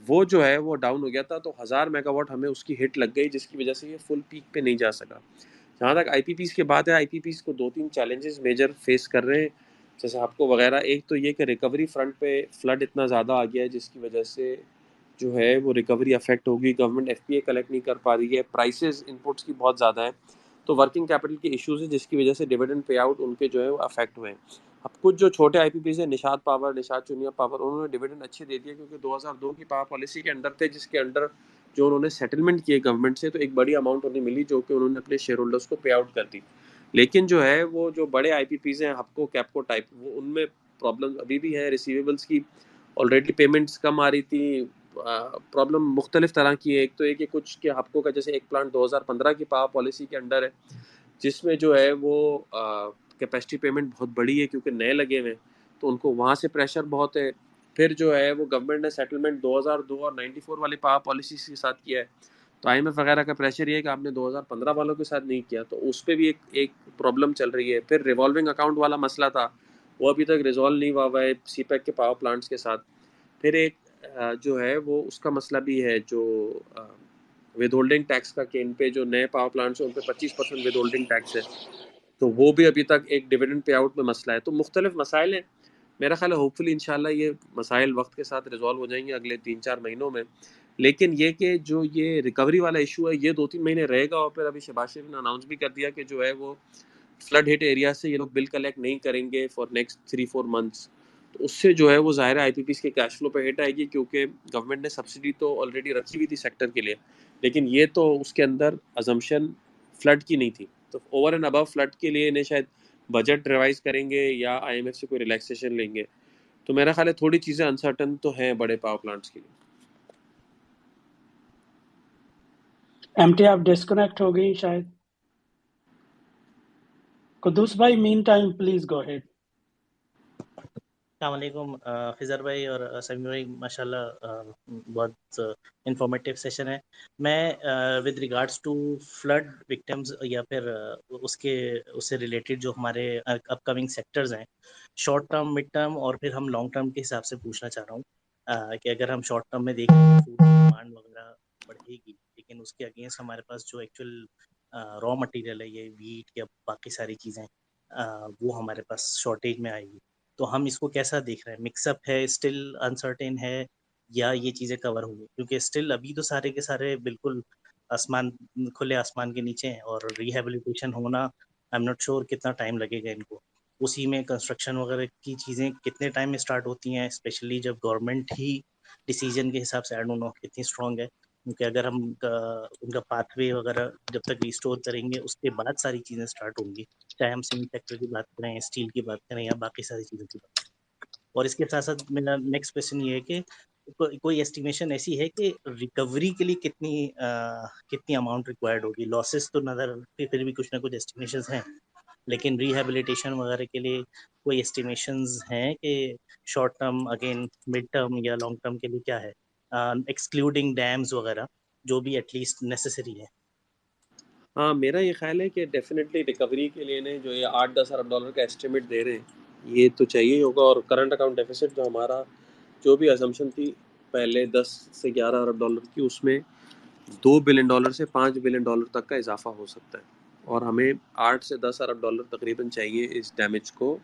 B: वो जो है वो डाउन हो गया था, तो 1000 मेगावाट हमें उसकी हिट लग गई, जिसकी वजह से ये फुल पीक पे नहीं जा सका। जहाँ तक आईपीपीस की बात है, आईपीपीस को 2-3 चैलेंजेस मेजर फेस कर रहे हैं, जैसे आपको वगैरह। एक तो ये कि रिकवरी फ्रंट पे फ्लड इतना ज़्यादा आ गया है, जिसकी वजह से जो है वो रिकवरी अफेक्ट होगी। गवर्नमेंट एफपीए कलेक्ट नहीं कर पा रही है, प्राइसेस इनपुट्स की बहुत ज़्यादा है, तो वर्किंग कैपिटल के इश्यूज है, जिसकी वजह से डिविडेंड पे आउट उनके जो है वो अफेक्ट हुए हैं। अब कुछ जो छोटे आईपीपीज है, निषाद पावर, निषाद चुनिया पावर, उन्होंने डिविडेंड अच्छे दे दिए, क्योंकि 2002 की पावर पॉलिसी के अंडर थे, जिसके अंडर जो उन्होंने सेटलमेंट किए गवर्नमेंट से, तो एक बड़ी अमाउंट उन्हें मिली, जो कि उन्होंने अपने शेयर होल्डर्स को पे आउट कर दी। लेकिन जो है वो जो बड़े आईपीपीज हैं, हपको कैपको टाइप, वो उनमें प्रॉब्लम अभी भी है। रिसीवेबल्स की ऑलरेडी पेमेंट्स कम आ रही थी। प्रॉब्लम मुख्तलिफ तरह की है। एक तो एक कि कुछ के हपको का, जैसे एक प्लांट 2015 की पावर पॉलिसी के अंडर है, जिसमें जो है वो कैपेसिटी पेमेंट बहुत बड़ी है, क्योंकि नए लगे हुए हैं, तो उनको वहाँ से प्रेशर बहुत है। फिर जो है वो गवर्नमेंट ने सेटलमेंट 2002 और 94 वाली पावर पॉलिसी के साथ किया है, तो आईएमएफ वगैरह का प्रेशर ये है कि आपने 2015 वालों के साथ नहीं किया, तो उस पर भी एक एक प्रॉब्लम चल रही है। फिर रिवॉल्विंग अकाउंट वाला मसला था, वो अभी तक रिजॉल्व नहीं हुआ है सीपैक के पावर प्लांट्स के साथ। फिर एक जो है वो उसका मसला भी है, जो विद होल्डिंग टैक्स का, कि इन पे जो नए पावर प्लांट्स हैं उन पे 25% विद होल्डिंग टैक्स है, तो वो भी अभी तक एक डिविडेंड पे आउट में मसला है। तो मुख्तलिफ मसाइल हैं। मेरा ख्याल है होपफुली इंशाल्लाह ये मसाइल वक्त के साथ रिजॉल्व हो जाएंगे अगले 3-4 महीनों में। लेकिन ये कि जो ये रिकवरी वाला इशू है, ये 2-3 महीने रहेगा, और फिर अभी शहबाज शरीफ ने अनाउंस भी कर दिया कि जो है वो फ्लड हिट एरिया से ये लोग बिल कलेक्ट नहीं करेंगे फॉर नेक्स्ट 3-4 मंथ्स। तो उससे जो है वो ज़ाहिर है आईपीपीस के कैश फ्लो पे हिट आएगी, क्योंकि गवर्नमेंट ने सब्सिडी तो ऑलरेडी रखी हुई थी सेक्टर के लिए, लेकिन ये तो उसके अंदर अजम्पशन फ्लड की नहीं थी। तो ओवर एंड अबव फ्लड के लिए इन्हें शायद बजट रिवाइज करेंगे या आईएमएफ से कोई रिलैक्सेशन लेंगे। तो मेरा ख्याल है थोड़ी चीज़ें अनसर्टन तो हैं बड़े पावर प्लांट्स के लिए।
A: एमटी आप डिस्कनेक्ट हो गई शायद। कुद्दूस भाई, mean time please go ahead.
G: अस्सलामुअलैकुम खिज़र भाई और समीर भाई, माशाल्लाह बहुत इंफॉर्मेटिव सेशन है। मैं with regards to flood victims या फिर उससे रिलेटेड जो हमारे अपकमिंग सेक्टर्स हैं, शॉर्ट टर्म, मिड टर्म और फिर हम लॉन्ग टर्म के हिसाब से पूछना चाह रहा हूँ कि अगर हम शॉर्ट टर्म में देखें तो फूड की डिमांड वगैरह बढ़ेगी, लेकिन उसके अगेंस्ट हमारे पास जो एक्चुअल रॉ मटेरियल है, ये वीट या बाकी सारी चीज़ें, वो हमारे पास शॉर्टेज में आएगी। तो हम इसको कैसा देख रहे हैं? मिक्सअप है, स्टिल अनसर्टेन है, या ये चीज़ें कवर होंगी? क्योंकि स्टिल अभी तो सारे के सारे बिल्कुल आसमान, खुले आसमान के नीचे हैं, और रिहैबिलिटेशन होना आई एम नॉट श्योर कितना टाइम लगेगा इनको। उसी में कंस्ट्रक्शन वगैरह की चीज़ें कितने टाइम में स्टार्ट होती हैं, स्पेशली जब गवर्नमेंट ही डिसीजन के हिसाब से, आई डोंट नो कितनी स्ट्रॉन्ग है, क्योंकि अगर हम उनका पाथवे वगैरह जब तक रिस्टोर करेंगे उसके बाद सारी चीज़ें स्टार्ट होंगी, चाहे हम सीमेंट सेक्टर की बात करें, स्टील की बात करें या बाकी सारी चीज़ों की बात करें। और इसके साथ साथ मेरा नेक्स्ट क्वेश्चन ये है कि कोई एस्टिमेशन ऐसी है कि रिकवरी के लिए कितनी अमाउंट रिक्वायर्ड होगी? लॉसेस तो नज़र फिर भी कुछ ना कुछ एस्टिमेशंस हैं, लेकिन रिहैबिलिटेशन वगैरह के लिए कोई एस्टिमेशंस हैं कि short term, again mid term या लॉन्ग टर्म के लिए क्या है, एक्सक्लूडिंग डैम्स वगैरह जो भी एटलीस्ट नेसेसरी है?
B: हाँ, मेरा ये ख्याल है कि डेफिनेटली रिकवरी के लिए ने जो ये 8-10 अरब डॉलर का एस्टिमेट दे रहे हैं, ये तो चाहिए ही होगा। और करंट अकाउंट डेफिसिट जो हमारा जो भी असम्पशन थी पहले 10 से 11 अरब डॉलर की, उसमें $2 बिलियन से $5 बिलियन तक का इजाफा हो सकता है। और हमें 8 से 10 अरब डॉलर तकरीबन चाहिए इस डैमेज को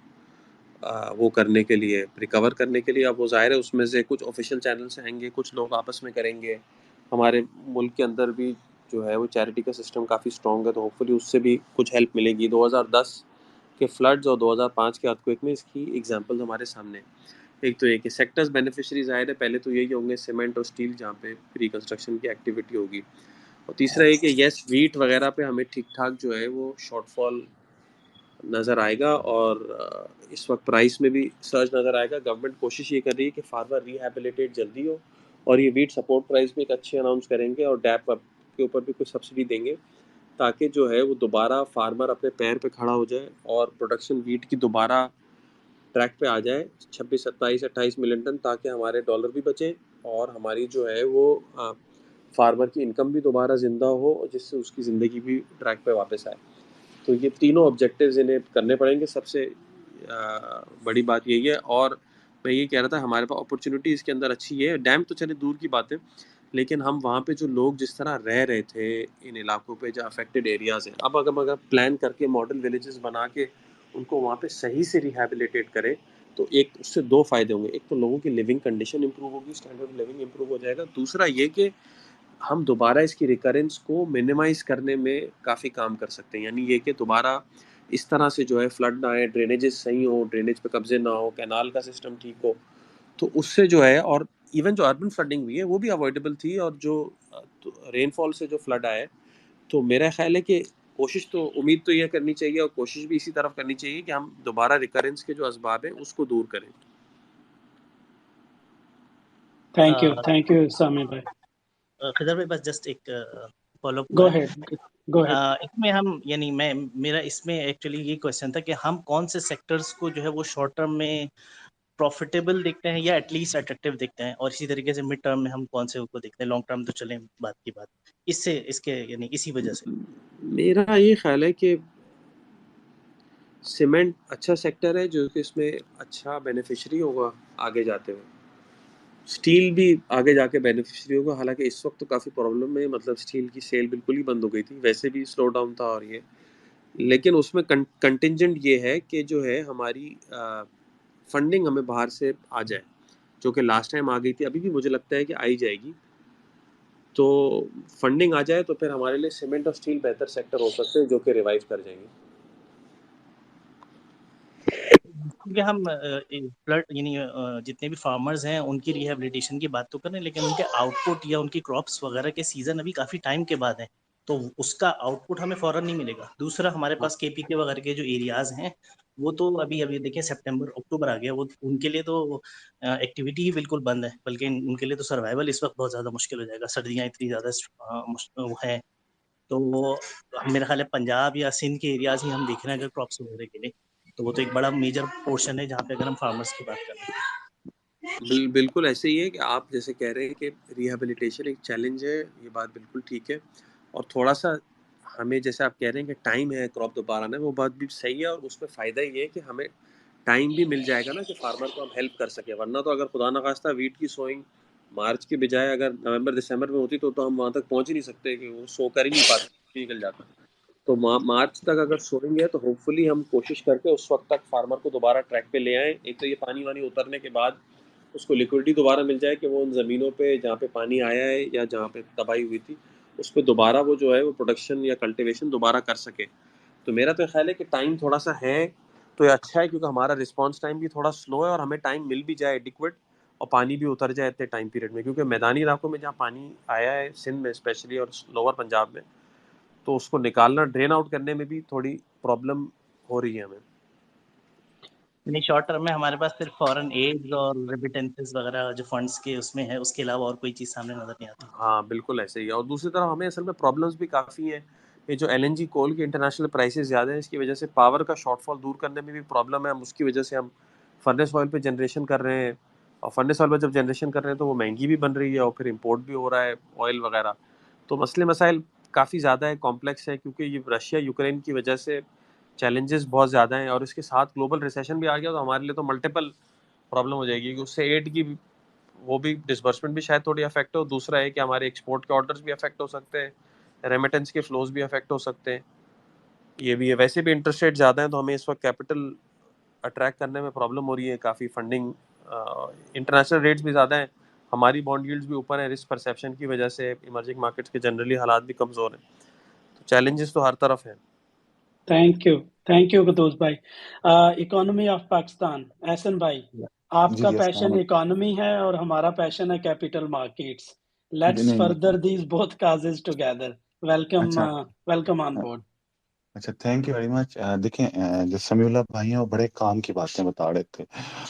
B: वो करने के लिए, रिकवर करने के लिए। अब वो ज़ाहिर है उसमें से कुछ ऑफिशियल चैनल से आएंगे, कुछ लोग आपस में करेंगे। हमारे मुल्क के अंदर भी जो है वो चैरिटी का सिस्टम काफ़ी स्ट्रॉन्ग है, तो होपफुली उससे भी कुछ हेल्प मिलेगी। 2010 के फ्लड्स और 2005 के अर्थक्वेक में इसकी एग्जांपल्स हमारे सामने हैं। एक तो ये कि सेक्टर्स बेनिफिशियरी ज़ाहिर है पहले तो यही होंगे सीमेंट और स्टील, जहाँ पे प्री कंस्ट्रक्शन की एक्टिविटी होगी। और तीसरा ये कि येस वीट वगैरह पे हमें ठीक ठाक जो है वो शॉर्टफॉल नज़र आएगा। और इस वक्त प्राइस में भी सर्च नज़र आएगा। गवर्नमेंट कोशिश ये कर रही है कि फार्मर रिहैबिलिटेट जल्दी हो, और ये वीट सपोर्ट प्राइस भी एक अच्छी अनाउंस करेंगे और डैप के ऊपर भी कुछ सब्सिडी देंगे, ताकि जो है वो दोबारा फार्मर अपने पैर पे खड़ा हो जाए और प्रोडक्शन वीट की दोबारा ट्रैक पे आ जाए 26, 27, 28 मिलियन टन, ताकि हमारे डॉलर भी बचें और हमारी जो है वो फार्मर की इनकम भी दोबारा ज़िंदा हो, जिससे उसकी ज़िंदगी भी ट्रैक पे वापस आए। तो ये तीनों ऑब्जेक्टिव्स इन्हें करने पड़ेंगे। सबसे बड़ी बात यही है। और मैं ये कह रहा था हमारे पास अपॉर्चुनिटी इसके अंदर अच्छी है। डैम तो चले दूर की बात है, लेकिन हम वहाँ पे जो लोग जिस तरह रह रहे थे इन इलाकों पे जो अफेक्टेड एरियाज़ हैं, अब अगर प्लान करके मॉडल विलेजेस बना के उनको वहाँ पे सही से रिहैबिलिटेट करें, तो एक उससे दो फ़ायदे होंगे। एक तो लोगों की लिविंग कंडीशन इंप्रूव होगी, स्टैंडर्ड ऑफ लिविंग इंप्रूव हो जाएगा। दूसरा ये कि हम दोबारा इसकी रिकरेंस को मिनिमाइज़ करने में काफ़ी काम कर सकते हैं। यानी ये कि दोबारा इस तरह से जो है फ्लड ना आए, ड्रेनेजेस सही हो, ड्रेनेज पे कब्जे ना हो, कैनाल का सिस्टम ठीक हो, तो उससे जो है, और इवन जो अर्बन फ्लडिंग हुई है वो भी अवॉइडेबल थी। और जो तो रेनफॉल से जो फ्लड आए, तो मेरा ख्याल है कि कोशिश तो, उम्मीद तो यह करनी चाहिए और कोशिश भी इसी तरफ करनी चाहिए कि हम दोबारा रिकरेंस के जो असबाब हैं उसको दूर करें।
A: थैंक यू सामी भाई।
G: खिदर भाई, बस जस्ट एक फॉलोअप
A: गो
G: हुआ है।
A: Ahead, go ahead.
G: इसमें हम, यानी मेरा इसमें एक्चुअली ये क्वेश्चन था कि हम कौन से सेक्टर्स को जो है वो शॉर्ट टर्म में प्रॉफिटेबल देखते हैं या एटलीस्ट अट्रैक्टिव देखते हैं, और इसी तरीके से मिड टर्म में हम कौन से को देखते हैं, लॉन्ग टर्म तो चलें बात की बात, इसके यानी इसी वजह से।
B: मेरा ये ख्याल है कि सीमेंट अच्छा सेक्टर है जो कि इसमें अच्छा बेनिफिशियरी होगा आगे जाते हुए। स्टील भी आगे जाके बेनिफिशियरी होगा, हालांकि इस वक्त तो काफ़ी प्रॉब्लम है, मतलब स्टील की सेल बिल्कुल ही बंद हो गई थी, वैसे भी स्लो डाउन था। और ये लेकिन उसमें कंटिंजेंट ये है कि जो है हमारी फंडिंग हमें बाहर से आ जाए, जो कि लास्ट टाइम आ गई थी, अभी भी मुझे लगता है कि आई जाएगी। तो फंडिंग आ जाए तो फिर हमारे लिए सीमेंट और स्टील बेहतर सेक्टर हो सकते हैं, जो कि रिवाइव कर जाएंगे।
G: क्योंकि हम फ्लड यानी जितने भी फार्मर्स हैं उनकी रिहेबिलिटेशन की बात तो करें, लेकिन उनके आउटपुट या उनकी क्रॉप्स वगैरह के सीजन अभी काफ़ी टाइम के बाद है, तो उसका आउटपुट हमें फ़ौरन नहीं मिलेगा। दूसरा, हमारे पास केपीके वगैरह के जो एरियाज़ हैं वो तो अभी अभी देखिए सितंबर अक्टूबर आ गया, वो उनके लिए तो एक्टिविटी ही बिल्कुल बंद है, बल्कि उनके लिए तो सर्वाइवल इस वक्त बहुत ज़्यादा मुश्किल हो जाएगा, सर्दियाँ इतनी ज़्यादा वो हैं। तो वो मेरा ख्याल है पंजाब या सिंध के एरियाज़ ही हम देख रहे हैं अगर क्रॉप्स वगैरह के लिए, तो वो तो एक बड़ा मेजर पोर्शन है जहाँ पे अगर हम फार्मर्स की बात कर रहे हैं।
B: बिल्कुल ऐसे ही है कि आप जैसे कह रहे हैं कि रिहैबिलिटेशन एक चैलेंज है, ये बात बिल्कुल ठीक है। और थोड़ा सा हमें, जैसे आप कह रहे हैं कि टाइम है क्रॉप दोबारा आने में, वो बात भी सही है। और उसमें फ़ायदा ये है कि हमें टाइम भी मिल जाएगा ना, कि फार्मर को हम हेल्प कर सकें। वरना तो अगर खुदा ना खास्ता वीट की सोइंग मार्च के बजाय अगर नवंबर दिसंबर में होती, तो हम वहाँ तक पहुँच ही नहीं सकते, कि वो सो कर ही नहीं पाते, निकल जाता। तो मार्च तक अगर सोएंगे तो होपफुली हम कोशिश करके उस वक्त तक फार्मर को दोबारा ट्रैक पे ले आएँ। एक तो ये पानी वानी उतरने के बाद उसको लिक्विडिटी दोबारा मिल जाए, कि वो उन ज़मीनों पे जहाँ पे पानी आया है या जहाँ पे तबाही हुई थी, उस पे दोबारा वो जो है वो प्रोडक्शन या कल्टीवेशन दोबारा कर सके। तो मेरा तो ख्याल है कि टाइम थोड़ा सा है तो ये अच्छा है, क्योंकि हमारा रिस्पांस टाइम भी थोड़ा स्लो है और हमें टाइम मिल भी जाए एडिक्वेट, और पानी भी उतर जाए इतने टाइम पीरियड में, क्योंकि मैदानी इलाकों में जहाँ पानी आया है सिंध में स्पेशली और लोअर पंजाब में, तो उसको निकालना, ड्रेन आउट करने में भी थोड़ी प्रॉब्लम हो रही है हमें।
G: नहीं, शॉर्ट टर्म में हमारे पास सिर्फ फॉरेन एड और रेमिटेंसेस वगैरह जो फंड्स के उसमें है, उसके अलावा और कोई चीज़ सामने नजर नहीं आती।
B: हाँ बिल्कुल ऐसे ही है। और दूसरी तरफ हमें असल में प्रॉब्लम्स भी काफ़ी हैं। ये जो एलएनजी कोल की इंटरनेशनल प्राइसेस ज़्यादा है, इसकी वजह से पावर का शॉर्टफॉल दूर करने में भी प्रॉब्लम है। हम उसकी वजह से हम फर्नेस ऑयल पे जनरेशन कर रहे हैं, और फर्नेस ऑयल पे जब जनरेशन कर रहे हैं तो वो महंगी भी बन रही है, और फिर इम्पोर्ट भी हो रहा है ऑयल वगैरह। तो मसले मसाइल काफ़ी ज़्यादा है, कॉम्प्लेक्स है, क्योंकि ये रशिया यूक्रेन की वजह से चैलेंजेस बहुत ज़्यादा हैं, और इसके साथ ग्लोबल रिसेशन भी आ गया, तो हमारे लिए तो मल्टीपल प्रॉब्लम हो जाएगी कि उससे एड की वो भी डिसबर्समेंट भी शायद थोड़ी अफेक्ट हो। दूसरा है कि हमारे एक्सपोर्ट के ऑर्डर्स भी अफेक्ट हो सकते हैं, रेमिटेंस के फ्लोज भी अफेक्ट हो सकते हैं। ये भी है। वैसे भी इंटरेस्ट रेट ज़्यादा है, तो हमें इस वक्त कैपिटल अट्रैक्ट करने में प्रॉब्लम हो रही है काफ़ी। फंडिंग इंटरनेशनल रेट्स भी ज़्यादा हैं, हमारी बॉन्ड यील्ड्स भी ऊपर है, रिस्क परसेप्शन की वजह से इमर्जिंग मार्केट्स के जनरली हालात भी कमज़ोर हैं। तो चैलेंजेस तो हर तरफ हैं।
A: थैंक यू कुतूस भाई। इकोनॉमी ऑफ पाकिस्तान, एहसन भाई,
H: जी
A: आपका
H: जी, अस्सलाम
A: पैशन
H: वालेकुम।
A: इकोनॉमी है और हमारा पैशन है कैपिटल मार्केट्स।
H: जी,
A: लेट्स
H: नहीं नहीं,
A: further these both causes together. Welcome
H: अच्छा
A: वेलकम ऑन
H: अ,
A: बोर्ड।
H: अच्छा, थैंक यू वेरी मच। देखें, जो समीउल्लाह भाई हैं वो बड़े काम की बातें बता रहे थे।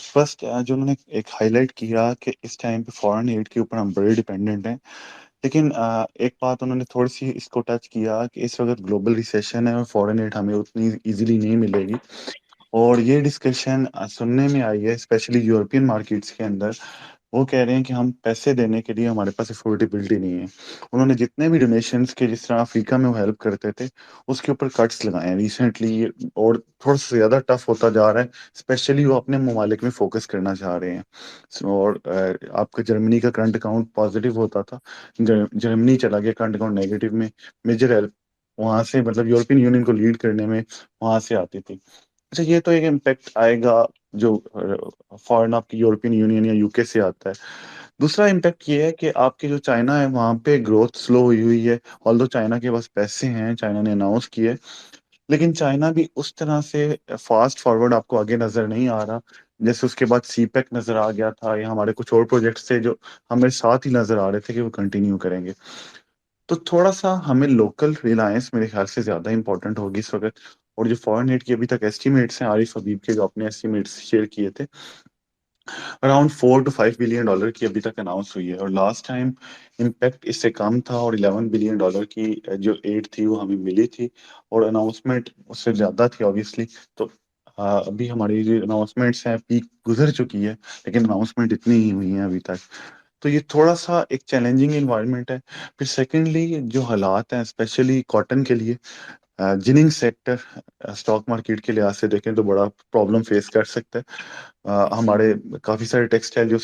H: फर्स्ट जो उन्होंने एक हाईलाइट किया कि इस टाइम पे फॉरेन एड के ऊपर हम बड़े डिपेंडेंट हैं, लेकिन एक बात उन्होंने थोड़ी सी इसको टच किया कि इस वक्त ग्लोबल रिसेशन है और फॉरेन एड हमें उतनी इजीली नहीं मिलेगी। और ये डिस्कशन सुनने में आई है स्पेशली यूरोपियन मार्केट्स के अंदर। वो कह रहे हैं कि हम पैसे देने के लिए हमारे पास अफोर्डेबिलिटी नहीं है। उन्होंने जितने भी डोनेशंस के, जिस तरह अफ्रीका में वो हेल्प करते थे, उसके ऊपर कट्स लगाए हैं रिसेंटली, और थोड़ा सा ज़्यादा टफ होता जा रहा है। स्पेशली वो अपने ममालिक में फोकस करना चाह रहे हैं। और आपका जर्मनी का करंट अकाउंट पॉजिटिव होता था, जर्मनी चला गया करंट अकाउंट नेगेटिव में। मेजर हेल्प वहां से, मतलब यूरोपियन यूनियन को लीड करने में वहां से आती थी। अच्छा, ये तो एक इम्पैक्ट आएगा जो फॉरेन आपकी यूरोपियन यूनियन या यूके से आता है। दूसरा इम्पैक्ट ये है कि आपकी जो चाइना है वहाँ पे ग्रोथ स्लो हुई हुई है। ऑल्दो चाइना के पास पैसे हैं, चाइना ने अनाउंस किए, लेकिन चाइना भी उस तरह से फास्ट फॉरवर्ड आपको आगे नजर नहीं आ रहा। जैसे उसके बाद सीपेक नजर आ गया था, या हमारे कुछ और प्रोजेक्ट्स थे जो हमें साथ ही नजर आ रहे थे कि वो कंटिन्यू करेंगे। तो थोड़ा सा हमें लोकल रिलायंस मेरे ख्याल से ज्यादा इंपॉर्टेंट होगी इस वक्त। और जो फॉरेन एड की अभी तक एस्टिमेट्स हैं, आरिफ हबीब के जो अपने एस्टिमेट्स शेयर किए थे, अराउंड $4 to $5 बिलियन की अभी तक अनाउंस हुई है। और लास्ट टाइम इम्पैक्ट इससे कम था, और $11 बिलियन की जो एड थी वो हमें मिली थी, और अनाउंसमेंट उससे ज्यादा थी ऑब्वियसली। तो अभी हमारी जो अनाउंसमेंट्स हैं पीक गुजर चुकी है, लेकिन अनाउंसमेंट इतनी ही हुई है अभी तक। तो ये थोड़ा सा एक चैलेंजिंग इन्वायरमेंट है। फिर सेकेंडली जो हालात हैं स्पेशली कॉटन के लिए, जिनिंग सेक्टर स्टॉक मार्केट के लिहाज से देखें तो बड़ा प्रॉब्लम फेस कर सकता है। हमारे काफ़ी सारे टेक्सटाइल जो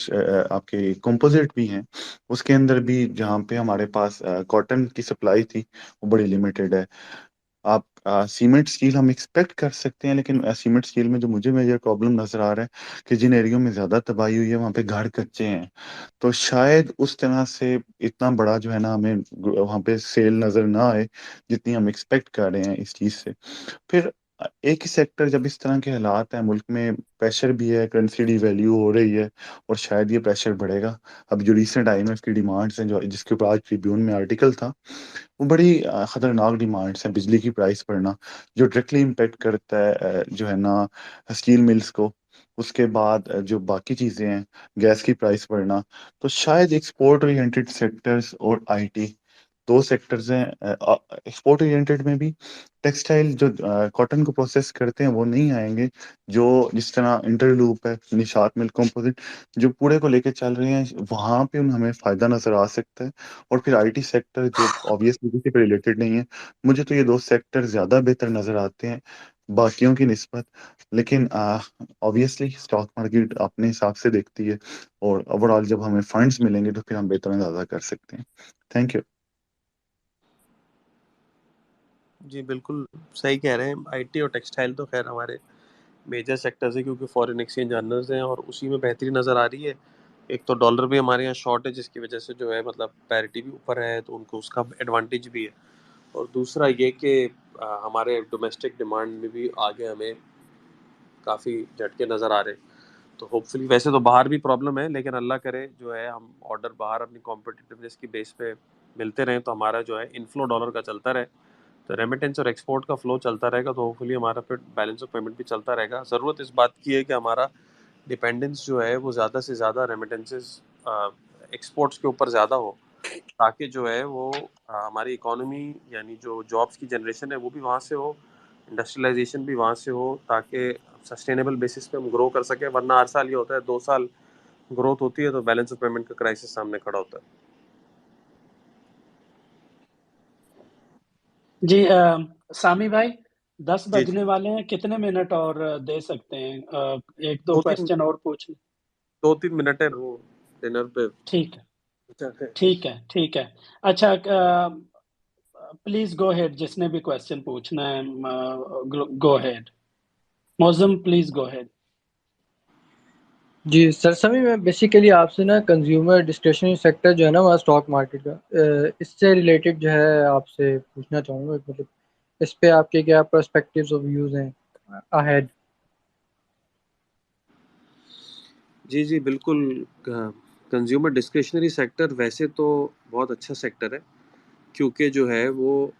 H: आपके कंपोजिट भी हैं, उसके अंदर भी जहाँ पे हमारे पास कॉटन की सप्लाई थी वो बड़ी लिमिटेड है। आप सीमेंट स्टील हम एक्सपेक्ट कर सकते हैं, लेकिन सीमेंट स्टील में जो मुझे मेजर प्रॉब्लम नजर आ रहा है कि जिन एरियो में ज्यादा तबाही हुई है वहाँ पे घर कच्चे हैं, तो शायद उस तरह से इतना बड़ा जो है ना हमें वहाँ पे सेल नजर ना आए जितनी हम एक्सपेक्ट कर रहे हैं इस चीज से। फिर एक ही सेक्टर, जब इस तरह के हालात हैं मुल्क में, प्रेशर भी है, करेंसी डिवैल्यू हो रही है, और शायद ये प्रेशर बढ़ेगा। अब जो रिसेंट आईएमएफ की डिमांड्स हैं, जो जिसके ऊपर आज ट्रिब्यून में आर्टिकल था, वो बड़ी खतरनाक डिमांड्स हैं। बिजली की प्राइस बढ़ना जो डायरेक्टली इम्पेक्ट करता है जो है ना स्टील मिल्स को। उसके बाद जो बाकी चीजें हैं, गैस की प्राइस बढ़ना। तो शायद एक्सपोर्ट ओरिएंटेड सेक्टर्स और आईटी दो सेक्टर्स हैं। एक्सपोर्ट ओरिएंटेड में भी टेक्सटाइल जो कॉटन को प्रोसेस करते हैं वो नहीं आएंगे, जो जिस तरह इंटरलूप है, निशात मिल कंपोजिट जो पूरे को लेके चल रहे हैं, वहां पे हमें फायदा नजर आ सकता है। और फिर आईटी सेक्टर जो ऑब्वियसली किसी पे रिलेटेड नहीं है, मुझे तो ये दो सेक्टर ज्यादा बेहतर नजर आते हैं बाकियों की निस्बत। लेकिन ऑब्वियसली स्टॉक मार्केट अपने हिसाब से देखती है, और ओवरऑल जब हमें फंड्स मिलेंगे तो फिर हम बेहतर अंदाजा कर सकते हैं। Thank you.
B: जी बिल्कुल सही कह रहे हैं। आईटी और टेक्सटाइल तो खैर हमारे मेजर सेक्टर्स है, क्योंकि फॉरेन एक्सचेंज अर्नर्स हैं, और उसी में बेहतरी नज़र आ रही है। एक तो डॉलर भी हमारे यहाँ शॉर्ट है, जिसकी वजह से जो है मतलब पैरिटी भी ऊपर है, तो उनको उसका एडवांटेज भी है। और दूसरा ये कि हमारे डोमेस्टिक डिमांड में भी आगे हमें काफ़ी झटके नज़र आ रहे हैं। तो होपफुली, वैसे तो बाहर भी प्रॉब्लम है, लेकिन अल्लाह करे जो है हम ऑर्डर बाहर अपनी कॉम्पिटिटिवनेस की बेस पे मिलते रहें, तो हमारा जो है इनफ्लो डॉलर का चलता रहे, तो रेमिटेंस और एक्सपोर्ट का फ्लो चलता रहेगा, तो होपफुली हमारा फिर बैलेंस ऑफ पेमेंट भी चलता रहेगा। ज़रूरत इस बात की है कि हमारा डिपेंडेंस जो है वो ज़्यादा से ज़्यादा रेमिटेंसेस एक्सपोर्ट्स के ऊपर ज़्यादा हो, ताकि जो है वो हमारी इकोनॉमी, यानी जो जॉब्स की जनरेशन है वो भी वहाँ से हो, इंडस्ट्रियलाइजेशन भी वहाँ से हो, ताकि सस्टेनेबल बेसिस पे हम ग्रो कर सकें। वरना हर साल ये होता है 2 साल ग्रोथ होती है तो बैलेंस ऑफ पेमेंट का क्राइसिस सामने खड़ा होता है।
A: जी सामी भाई 10
B: जी
A: बजने वाले हैं, कितने मिनट और दे सकते हैं? 1-2
B: दो तीन
A: क्वेश्चन और पूछ लें।
B: 2-3 मिनट है, वो डिनर पे
A: ठीक है,
B: जाते हैं।
A: ठीक है, ठीक है। अच्छा, प्लीज गो अहेड, जिसने भी क्वेश्चन पूछना है go ahead. Mausam please go ahead.
C: जी सर, समी मैं बेसिकली आपसे ना कंज्यूमर डिस्क्रिशनरी सेक्टर जो है ना, वहाँ स्टॉक मार्केट का, इससे रिलेटेड जो है आपसे पूछना चाहूँगा, मतलब इस पे आपके क्या पर्सपेक्टिव्स और व्यूज़ हैं अहेड?
B: जी जी बिल्कुल। कंज्यूमर डिस्क्रिशनरी सेक्टर वैसे तो बहुत अच्छा सेक्टर है, क्योंकि जो है वो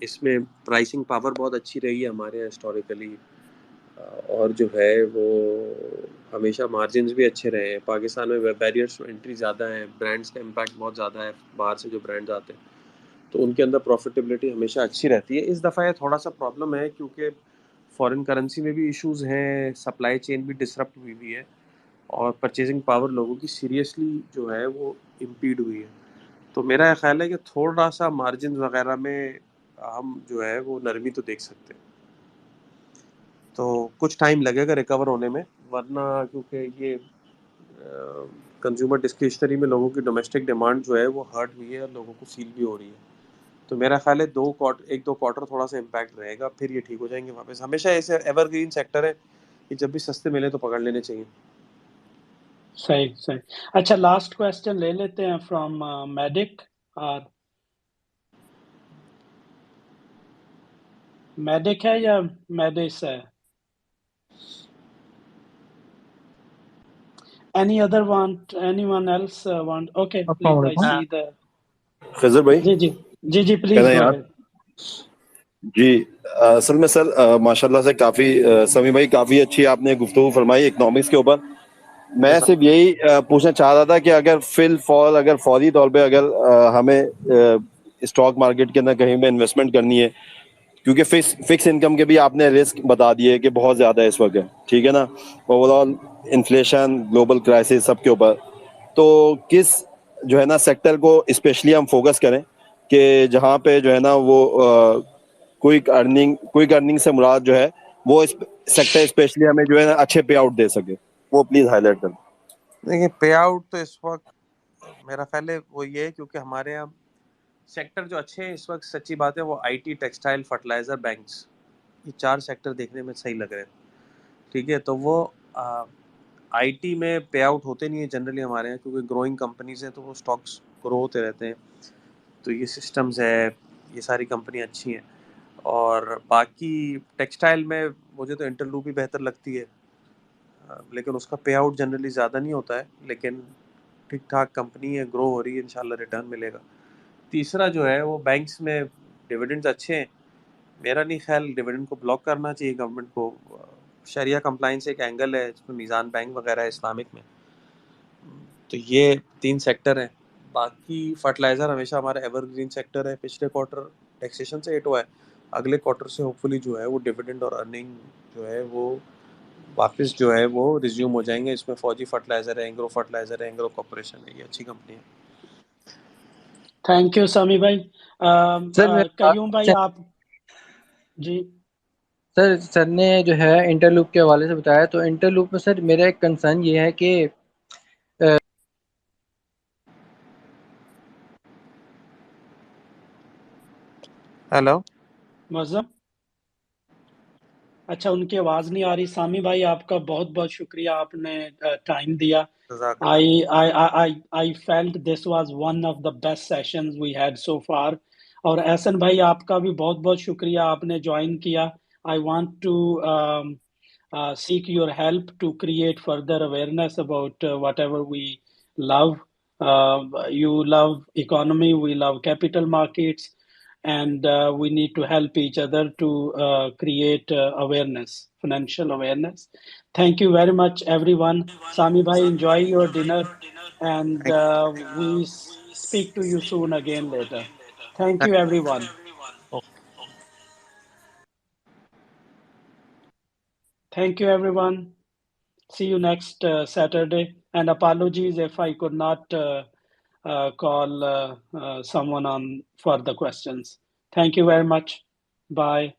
B: इसमें प्राइसिंग पावर बहुत अच्छी रही है हमारे यहाँ हिस्टोरिकली, और जो है वो हमेशा मार्जिन्स भी अच्छे रहे हैं। पाकिस्तान में बैरियर्स टू एंट्री ज़्यादा हैं, ब्रांड्स का इम्पैक्ट बहुत ज़्यादा है, बाहर से जो ब्रांड्स आते हैं तो उनके अंदर प्रॉफिटेबिलिटी हमेशा अच्छी रहती है। इस दफ़ा ये थोड़ा सा प्रॉब्लम है, क्योंकि फॉरेन करेंसी में भी इश्यूज हैं, सप्लाई चेन भी डिसरप्ट हुई हुई है, और परचेजिंग पावर लोगों की सीरियसली जो है वो इम्पीड हुई है। तो मेरा ख्याल है कि थोड़ा सा मार्जिन वगैरह में हम जो है वो नरमी तो देख सकते हैं, तो कुछ टाइम लगेगा रिकवर होने में। वरना क्योंकि ये कंज्यूमर डिस्क्रिशनरी में लोगों की डोमेस्टिक डिमांड जो है वो हर्ट हुई है और लोगों को फील भी हो रही है। तो मेरा ख्याल है 1-2 क्वार्टर थोड़ा सा इम्पैक्ट रहेगा, फिर ये ठीक हो जाएंगे वापस। हमेशा ऐसे एवरग्रीन सेक्टर है कि जब भी सस्ते मिले तो पकड़ लेने चाहिए।
A: सही सही। अच्छा, लास्ट क्वेश्चन ले लेते हैं फ्रॉम मेडिक। और मेडिक है या मेडिस है? anyone else want? Okay, please, I see the
I: खजर भाई
A: जी जी जी जी प्लीज
I: कहना
A: गो
I: यार
A: अहेड।
I: जी। असल में सर माशाल्लाह से काफ़ी समी भाई काफ़ी अच्छी आपने गुफ्तगू फरमाई इकोनॉमिक्स के ऊपर। मैं सिर्फ यही पूछना चाह रहा था कि अगर अगर फौरी तौर पे अगर हमें स्टॉक मार्केट के अंदर कहीं में इन्वेस्टमेंट करनी है, क्योंकि फिक्स इनकम के भी आपने रिस्क बता दिए कि बहुत ज़्यादा है इस वक्त, ठीक है ना, ओवरऑल इन्फ्लेशन, ग्लोबल क्राइसिस सबके ऊपर, तो किस जो है ना सेक्टर को स्पेशली हम फोकस करें कि जहाँ पे जो है ना वो क्विक अर्निंग से मुराद जो है वो इस सेक्टर स्पेशली हमें जो है ना अच्छे पे आउट दे सके, वो प्लीज हाईलाइट करें।
B: देखिए, पे आउट तो इस वक्त मेरा ख्याल है वो ये है, क्योंकि हमारे यहाँ सेक्टर जो अच्छे हैं इस वक्त, सच्ची बात है, वो आईटी, टेक्सटाइल, फर्टिलाइजर, बैंक्स, ये 4 सेक्टर देखने में सही लग रहे हैं। ठीक है, तो वो आईटी में पे आउट होते नहीं है जनरली हमारे यहाँ, क्योंकि ग्रोइंग कंपनीज हैं तो वो स्टॉक्स ग्रो होते रहते हैं। तो ये सिस्टम्स है, ये सारी कंपनी अच्छी हैं। और बाकी टेक्सटाइल में मुझे तो इंटरलूप ही बेहतर लगती है, लेकिन उसका पे आउट जनरली ज़्यादा नहीं होता है, लेकिन ठीक ठाक कंपनी है, ग्रो हो रही है, इंशाल्लाह रिटर्न मिलेगा। तीसरा जो है वो बैंक्स में डिविडेंड्स अच्छे हैं। मेरा नहीं ख्याल डिविडेंड को ब्लॉक करना चाहिए गवर्नमेंट को। शरिया कंप्लाइंस एक एंगल है जिसमें मीज़ान बैंक वगैरह है इस्लामिक में। तो ये 3 सेक्टर हैं। बाकी फर्टिलाइज़र हमेशा हमारा एवरग्रीन सेक्टर है। पिछले क्वार्टर टैक्सेशन से हिट हुआ है, अगले क्वार्टर से होपफुली जो है वो डिविडेंड और अर्निंग जो है वो वापस जो है वो रिज्यूम हो जाएंगे। इसमें फौजी फर्टिलाइज़र है, एंग्रो फर्टिलाइज़र है, एंग्रो कॉर्पोरेशन है, ये अच्छी कंपनी है।
A: थैंक यू समी भाई।
C: सर
A: कयूम भाई आप जी।
C: सर ने जो है इंटरलूप के हवाले से बताया, तो इंटरलूप में सर मेरा एक कंसर्न ये है कि
B: हेलो
A: मौसम, अच्छा उनकी आवाज नहीं आ रही। सामी भाई आपका बहुत बहुत शुक्रिया, आपने टाइम दिया। I felt this was one of the best sessions we had so far. और एहसन भाई आपका भी बहुत बहुत शुक्रिया, आपने ज्वाइन किया। I want to seek your help to create further awareness about whatever we love. You love economy, we love capital markets, and we need to help each other to create awareness, financial awareness. Thank you very much, everyone. Sami bhai, enjoy your dinner, and we speak to you soon again later. Thank you, everyone. Thank you, everyone. See you next Saturday. And apologies if I could not call someone on for the questions. Thank you very much. Bye.